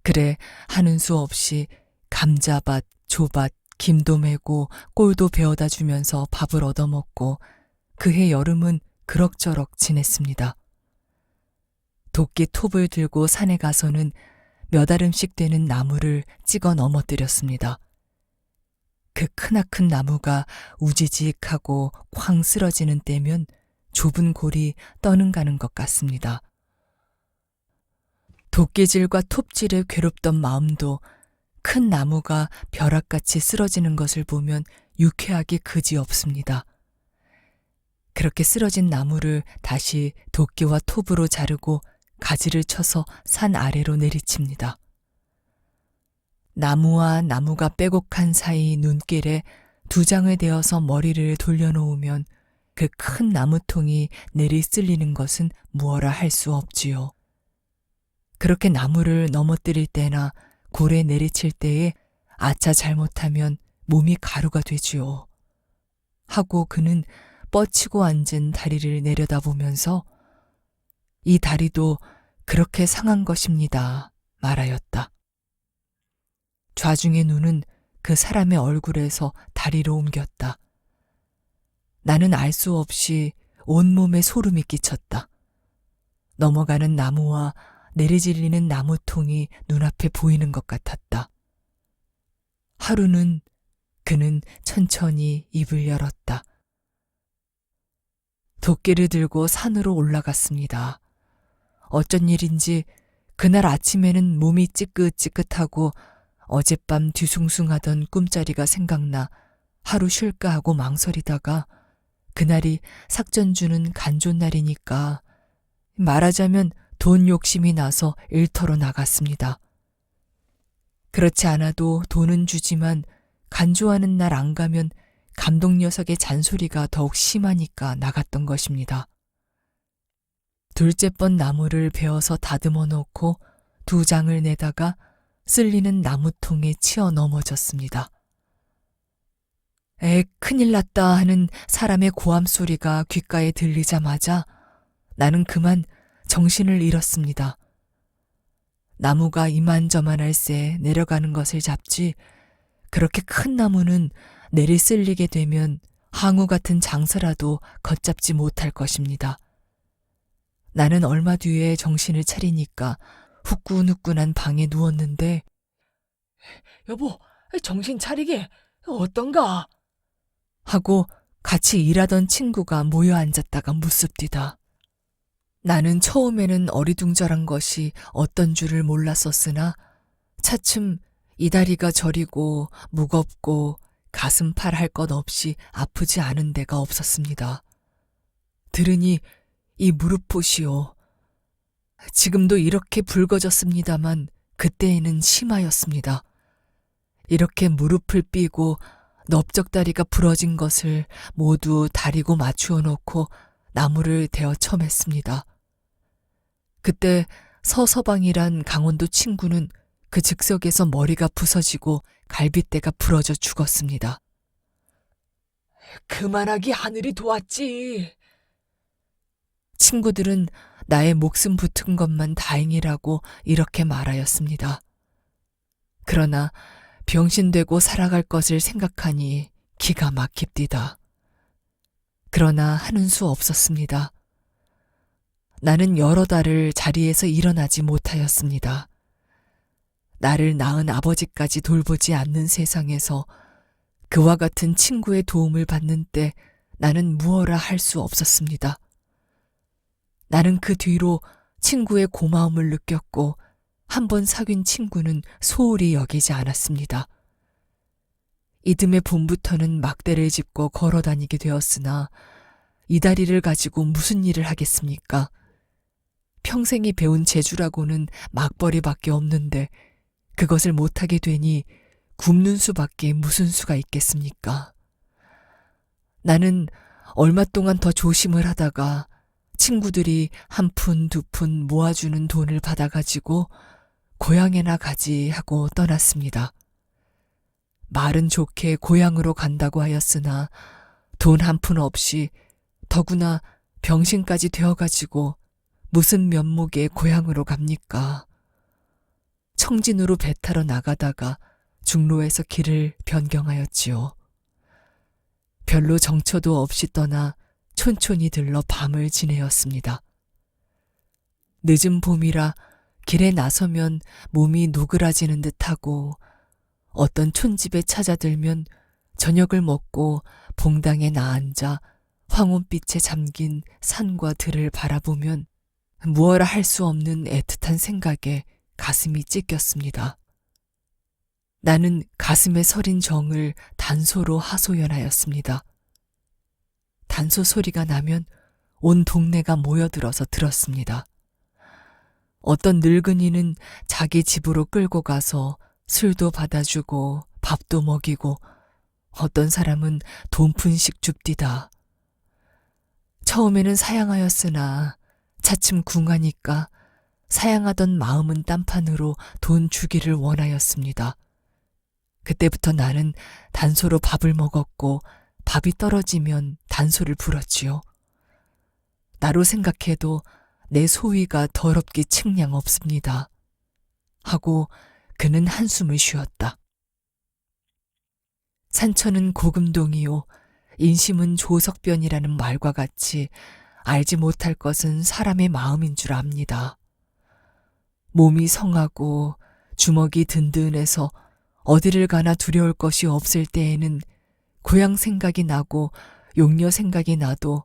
그래 하는 수 없이 감자밭, 조밭, 김도 메고 꼴도 베어다 주면서 밥을 얻어먹고 그해 여름은 그럭저럭 지냈습니다. 도끼 톱을 들고 산에 가서는 몇 알음씩 되는 나무를 찍어 넘어뜨렸습니다. 그 크나큰 나무가 우지직하고 쾅 쓰러지는 때면 좁은 골이 떠는가는 것 같습니다. 도끼질과 톱질에 괴롭던 마음도 큰 나무가 벼락같이 쓰러지는 것을 보면 유쾌하기 그지없습니다. 그렇게 쓰러진 나무를 다시 도끼와 톱으로 자르고 가지를 쳐서 산 아래로 내리칩니다. 나무와 나무가 빼곡한 사이 눈길에 두 장을 대어서 머리를 돌려놓으면 그 큰 나무통이 내리 쓸리는 것은 무어라 할 수 없지요. 그렇게 나무를 넘어뜨릴 때나 골에 내리칠 때에 아차 잘못하면 몸이 가루가 되지요. 하고 그는 뻗치고 앉은 다리를 내려다보면서 이 다리도 그렇게 상한 것입니다 말하였다. 좌중의 눈은 그 사람의 얼굴에서 다리로 옮겼다. 나는 알 수 없이 온몸에 소름이 끼쳤다. 넘어가는 나무와 내리질리는 나무통이 눈앞에 보이는 것 같았다. 하루는 그는 천천히 입을 열었다. 도끼를 들고 산으로 올라갔습니다. 어쩐 일인지 그날 아침에는 몸이 찌긋찌긋하고 어젯밤 뒤숭숭하던 꿈자리가 생각나 하루 쉴까 하고 망설이다가 그날이 삭전주는 간존날이니까 말하자면 돈 욕심이 나서 일터로 나갔습니다. 그렇지 않아도 돈은 주지만 간조하는 날 안 가면 감독 녀석의 잔소리가 더욱 심하니까 나갔던 것입니다. 둘째 번 나무를 베어서 다듬어 놓고 두 장을 내다가 쓸리는 나무통에 치어 넘어졌습니다. 큰일 났다 하는 사람의 고함 소리가 귓가에 들리자마자 나는 그만 정신을 잃었습니다. 나무가 이만저만할 새 내려가는 것을 잡지 그렇게 큰 나무는 내리 쓸리게 되면 항우 같은 장서라도 걷잡지 못할 것입니다. 나는 얼마 뒤에 정신을 차리니까 후끈후끈한 방에 누웠는데 여보, 정신 차리게. 어떤가? 하고 같이 일하던 친구가 모여 앉았다가 묻습디다. 나는 처음에는 어리둥절한 것이 어떤 줄을 몰랐었으나 차츰 이 다리가 저리고 무겁고 가슴팔 할 것 없이 아프지 않은 데가 없었습니다. 들으니 이 무릎 보시오. 지금도 이렇게 붉어졌습니다만 그때에는 심하였습니다. 이렇게 무릎을 삐고 넓적다리가 부러진 것을 모두 다리고 맞추어 놓고 나무를 대어 쳐맸습니다. 그때 서서방이란 강원도 친구는 그 즉석에서 머리가 부서지고 갈빗대가 부러져 죽었습니다. 그만하기 하늘이 도왔지. 친구들은 나의 목숨 붙은 것만 다행이라고 이렇게 말하였습니다. 그러나 병신되고 살아갈 것을 생각하니 기가 막힙디다. 그러나 하는 수 없었습니다. 나는 여러 달을 자리에서 일어나지 못하였습니다. 나를 낳은 아버지까지 돌보지 않는 세상에서 그와 같은 친구의 도움을 받는 때 나는 무어라 할 수 없었습니다. 나는 그 뒤로 친구의 고마움을 느꼈고 한 번 사귄 친구는 소홀히 여기지 않았습니다. 이듬해 봄부터는 막대를 짚고 걸어 다니게 되었으나 이 다리를 가지고 무슨 일을 하겠습니까? 평생이 배운 재주라고는 막벌이밖에 없는데 그것을 못하게 되니 굶는 수밖에 무슨 수가 있겠습니까? 나는 얼마 동안 더 조심을 하다가 친구들이 한 푼, 두 푼 모아주는 돈을 받아가지고 고향에나 가지 하고 떠났습니다. 말은 좋게 고향으로 간다고 하였으나 돈 한 푼 없이 더구나 병신까지 되어가지고 무슨 면목의 고향으로 갑니까? 청진으로 배 타러 나가다가 중로에서 길을 변경하였지요. 별로 정처도 없이 떠나 촌촌이 들러 밤을 지내었습니다. 늦은 봄이라 길에 나서면 몸이 누그라지는 듯하고 어떤 촌집에 찾아들면 저녁을 먹고 봉당에 나앉아 황혼빛에 잠긴 산과 들을 바라보면 무어라 할 수 없는 애틋한 생각에 가슴이 찢겼습니다. 나는 가슴에 서린 정을 단소로 하소연하였습니다. 단소 소리가 나면 온 동네가 모여들어서 들었습니다. 어떤 늙은이는 자기 집으로 끌고 가서 술도 받아주고 밥도 먹이고 어떤 사람은 돈푼씩 줍디다. 처음에는 사양하였으나 차츰 궁하니까 사양하던 마음은 딴판으로 돈 주기를 원하였습니다. 그때부터 나는 단소로 밥을 먹었고 밥이 떨어지면 단소를 불었지요. 나로 생각해도 내 소위가 더럽기 측량 없습니다. 하고 그는 한숨을 쉬었다. 산천은 고금동이요 인심은 조석변이라는 말과 같이 알지 못할 것은 사람의 마음인 줄 압니다. 몸이 성하고 주먹이 든든해서 어디를 가나 두려울 것이 없을 때에는 고향 생각이 나고 용녀 생각이 나도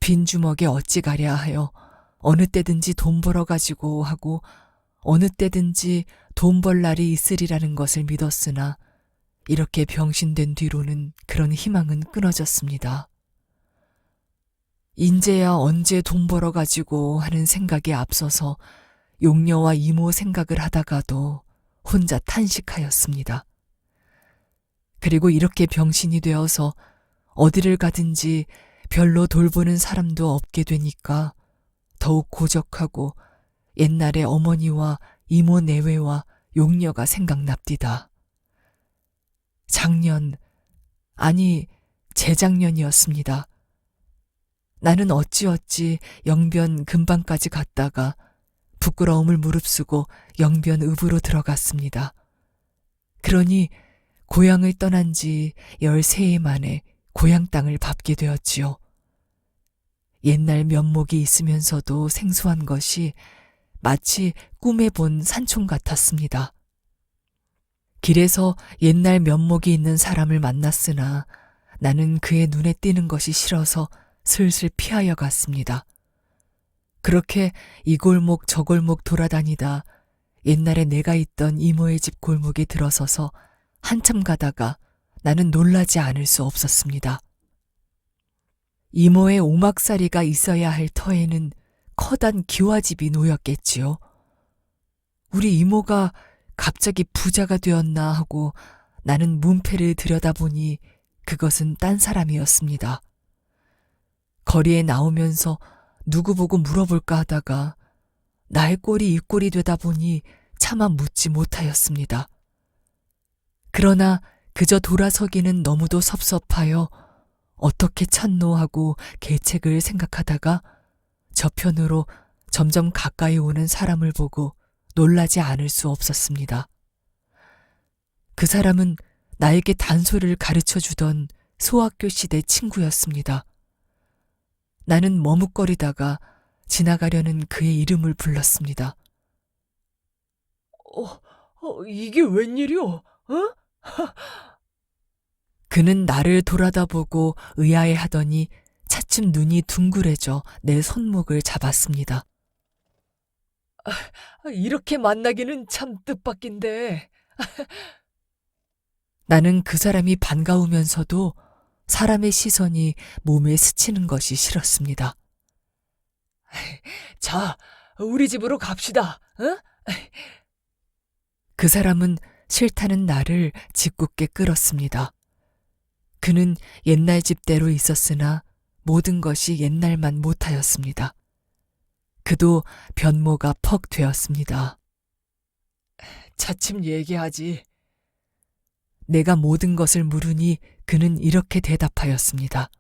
빈 주먹에 어찌 가랴 하여 어느 때든지 돈 벌어가지고 하고 어느 때든지 돈 벌 날이 있으리라는 것을 믿었으나 이렇게 병신된 뒤로는 그런 희망은 끊어졌습니다. 인제야 언제 돈 벌어가지고 하는 생각이 앞서서 용녀와 이모 생각을 하다가도 혼자 탄식하였습니다. 그리고 이렇게 병신이 되어서 어디를 가든지 별로 돌보는 사람도 없게 되니까 더욱 고적하고 옛날에 어머니와 이모 내외와 용녀가 생각납디다. 작년, 아니 재작년이었습니다. 나는 어찌어찌 영변 근방까지 갔다가 부끄러움을 무릅쓰고 영변 읍으로 들어갔습니다. 그러니 고향을 떠난 지 13해 만에 고향 땅을 밟게 되었지요. 옛날 면목이 있으면서도 생소한 것이 마치 꿈에 본 산총 같았습니다. 길에서 옛날 면목이 있는 사람을 만났으나 나는 그의 눈에 띄는 것이 싫어서 슬슬 피하여 갔습니다. 그렇게 이 골목 저 골목 돌아다니다 옛날에 내가 있던 이모의 집 골목에 들어서서 한참 가다가 나는 놀라지 않을 수 없었습니다. 이모의 오막살이가 있어야 할 터에는 커다란 기와집이 놓였겠지요. 우리 이모가 갑자기 부자가 되었나 하고 나는 문패를 들여다보니 그것은 딴 사람이었습니다. 거리에 나오면서 누구 보고 물어볼까 하다가 나의 꼴이 이 꼴이 되다 보니 차마 묻지 못하였습니다. 그러나 그저 돌아서기는 너무도 섭섭하여 어떻게 찾노 하고 계책을 생각하다가 저편으로 점점 가까이 오는 사람을 보고 놀라지 않을 수 없었습니다. 그 사람은 나에게 단소를 가르쳐 주던 소학교 시대 친구였습니다. 나는 머뭇거리다가 지나가려는 그의 이름을 불렀습니다. 이게 웬일이오? 어? 그는 나를 돌아다보고 의아해하더니 차츰 눈이 둥그레져 내 손목을 잡았습니다. 이렇게 만나기는 참 뜻밖인데. 나는 그 사람이 반가우면서도 사람의 시선이 몸에 스치는 것이 싫었습니다. 자, 우리 집으로 갑시다. 어? 그 사람은 싫다는 나를 짓궂게 끌었습니다. 그는 옛날 집대로 있었으나 모든 것이 옛날만 못하였습니다. 그도 변모가 퍽 되었습니다. 차츰 얘기하지. 내가 모든 것을 물으니 그는 이렇게 대답하였습니다.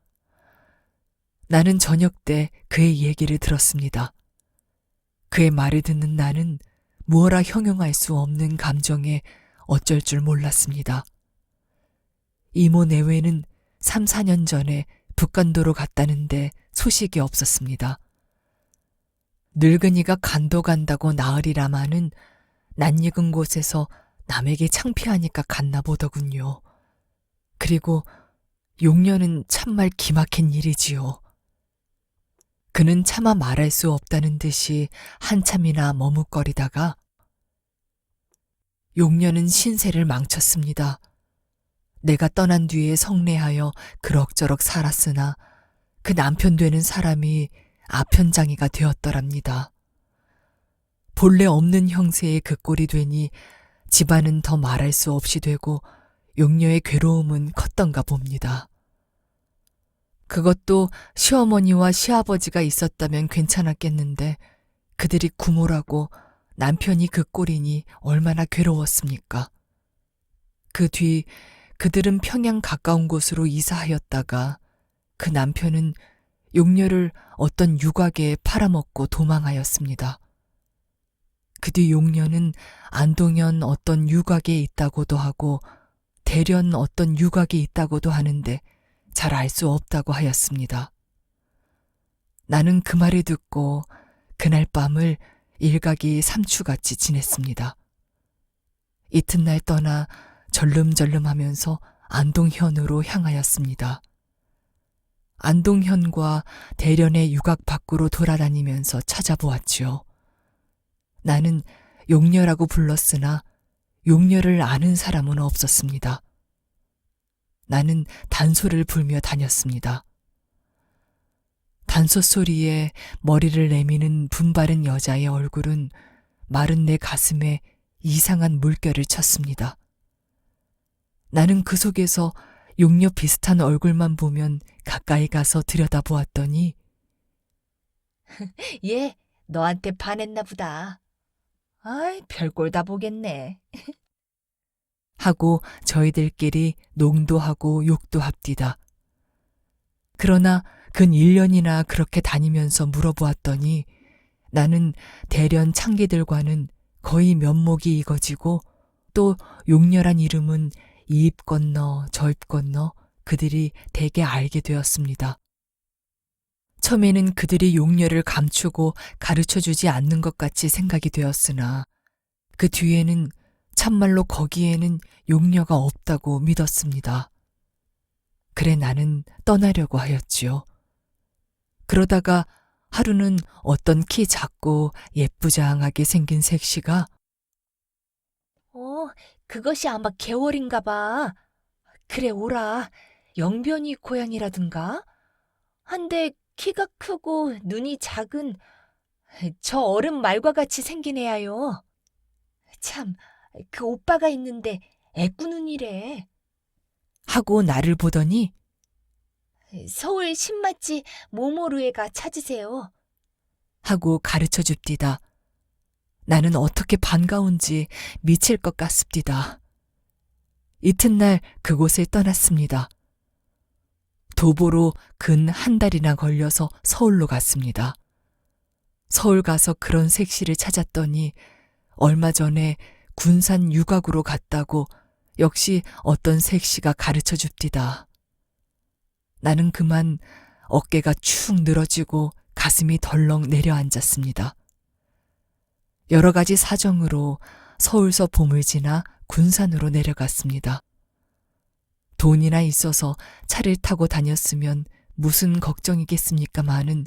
나는 저녁 때 그의 얘기를 들었습니다. 그의 말을 듣는 나는 무어라 형용할 수 없는 감정에 어쩔 줄 몰랐습니다. 이모 내외는 3, 4년 전에 북간도로 갔다는데 소식이 없었습니다. 늙은이가 간도 간다고 나으리라마는 낯익은 곳에서 남에게 창피하니까 갔나 보더군요. 그리고 용녀는 참말 기막힌 일이지요. 그는 차마 말할 수 없다는 듯이 한참이나 머뭇거리다가 용녀는 신세를 망쳤습니다. 내가 떠난 뒤에 성례하여 그럭저럭 살았으나 그 남편 되는 사람이 아편장이가 되었더랍니다. 본래 없는 형세의 그 꼴이 되니 집안은 더 말할 수 없이 되고 용녀의 괴로움은 컸던가 봅니다. 그것도 시어머니와 시아버지가 있었다면 괜찮았겠는데 그들이 구모라고 남편이 그 꼴이니 얼마나 괴로웠습니까? 그 뒤 그들은 평양 가까운 곳으로 이사하였다가 그 남편은 용녀를 어떤 유곽에 팔아먹고 도망하였습니다. 그 뒤 용녀는 안동현 어떤 유곽에 있다고도 하고 대련 어떤 유곽에 있다고도 하는데 잘 알 수 없다고 하였습니다. 나는 그 말을 듣고 그날 밤을 일각이 삼추같이 지냈습니다. 이튿날 떠나 절름절름하면서 안동현으로 향하였습니다. 안동현과 대련의 유곽 밖으로 돌아다니면서 찾아보았지요. 나는 용녀라고 불렀으나 용녀를 아는 사람은 없었습니다. 나는 단소를 불며 다녔습니다. 단소 소리에 머리를 내미는 분바른 여자의 얼굴은 마른 내 가슴에 이상한 물결을 쳤습니다. 나는 그 속에서 용녀 비슷한 얼굴만 보면 가까이 가서 들여다보았더니 얘 너한테 반했나 보다. 아이, 별꼴 다 보겠네. 하고 저희들끼리 농도하고 욕도 합디다. 그러나 근 1년이나 그렇게 다니면서 물어보았더니 나는 대련 창기들과는 거의 면목이 익어지고 또 용녀란 이름은 이 입 건너 저 입 건너 그들이 대개 알게 되었습니다. 처음에는 그들이 용녀를 감추고 가르쳐주지 않는 것 같이 생각이 되었으나 그 뒤에는 참말로 거기에는 용녀가 없다고 믿었습니다. 그래 나는 떠나려고 하였지요. 그러다가 하루는 어떤 키 작고 예쁘장하게 생긴 색시가 그것이 아마 개월인가 봐. 그래, 오라. 영변이 고향이라든가? 한데 키가 크고 눈이 작은 저 어른 말과 같이 생긴 애야요. 참, 그 오빠가 있는데 애꾸눈이래. 하고 나를 보더니 서울 신맛집 모모루에가 찾으세요. 하고 가르쳐 줍디다. 나는 어떻게 반가운지 미칠 것 같습디다. 이튿날 그곳을 떠났습니다. 도보로 근 한 달이나 걸려서 서울로 갔습니다. 서울 가서 그런 색시를 찾았더니 얼마 전에 군산 유곽으로 갔다고 역시 어떤 색시가 가르쳐 줍디다. 나는 그만 어깨가 축 늘어지고 가슴이 덜렁 내려앉았습니다. 여러 가지 사정으로 서울서 봄을 지나 군산으로 내려갔습니다. 돈이나 있어서 차를 타고 다녔으면 무슨 걱정이겠습니까마는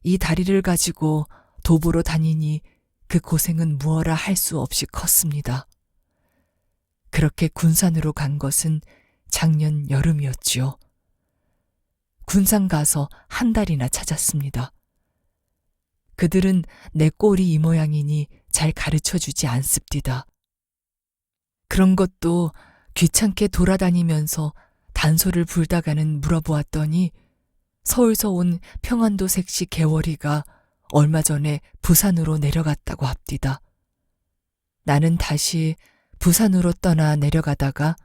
이 다리를 가지고 도보로 다니니 그 고생은 무어라 할 수 없이 컸습니다. 그렇게 군산으로 간 것은 작년 여름이었지요. 군산 가서 한 달이나 찾았습니다. 그들은 내 꼴이 이 모양이니 잘 가르쳐주지 않습디다. 그런 것도 귀찮게 돌아다니면서 단소를 불다가는 물어보았더니 서울서 온 평안도 색시 개월이가 얼마 전에 부산으로 내려갔다고 합디다. 나는 다시 부산으로 떠나 내려가다가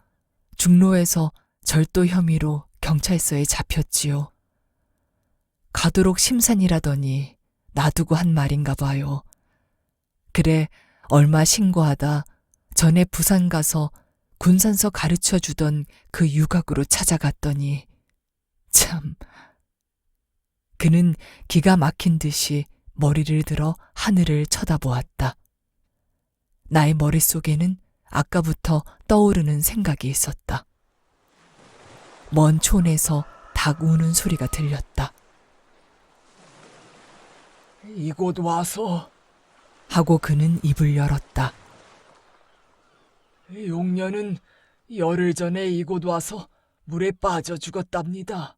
중로에서 절도 혐의로 경찰서에 잡혔지요. 가도록 심산이라더니 놔두고 한 말인가 봐요. 그래 얼마 신고하다 전에 부산 가서 군산서 가르쳐 주던 그 유곽으로 찾아갔더니 참 그는 기가 막힌 듯이 머리를 들어 하늘을 쳐다보았다. 나의 머릿속에는 아까부터 떠오르는 생각이 있었다. 먼 촌에서 닭 우는 소리가 들렸다. 이곳 와서 하고 그는 입을 열었다. 용녀는 열흘 전에 이곳 와서 물에 빠져 죽었답니다.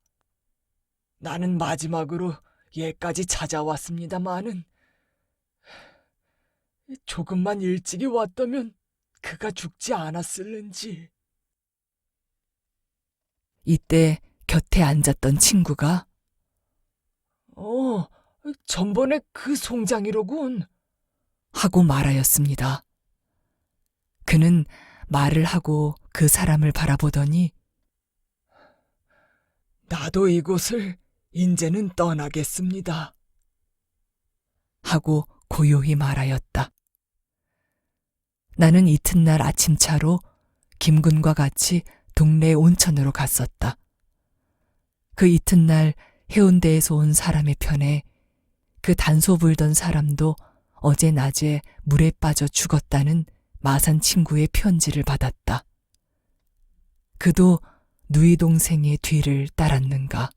나는 마지막으로 얘까지 찾아왔습니다마는 조금만 일찍이 왔다면 그가 죽지 않았을는지. 이때 곁에 앉았던 친구가 전번에 그 송장이로군. 하고 말하였습니다. 그는 말을 하고 그 사람을 바라보더니 나도 이곳을 인제는 떠나겠습니다. 하고 고요히 말하였다. 나는 이튿날 아침차로 김군과 같이 동네 온천으로 갔었다. 그 이튿날 해운대에서 온 사람의 편에 그 단소 불던 사람도 어제 낮에 물에 빠져 죽었다는 마산 친구의 편지를 받았다. 그도 누이 동생의 뒤를 따랐는가.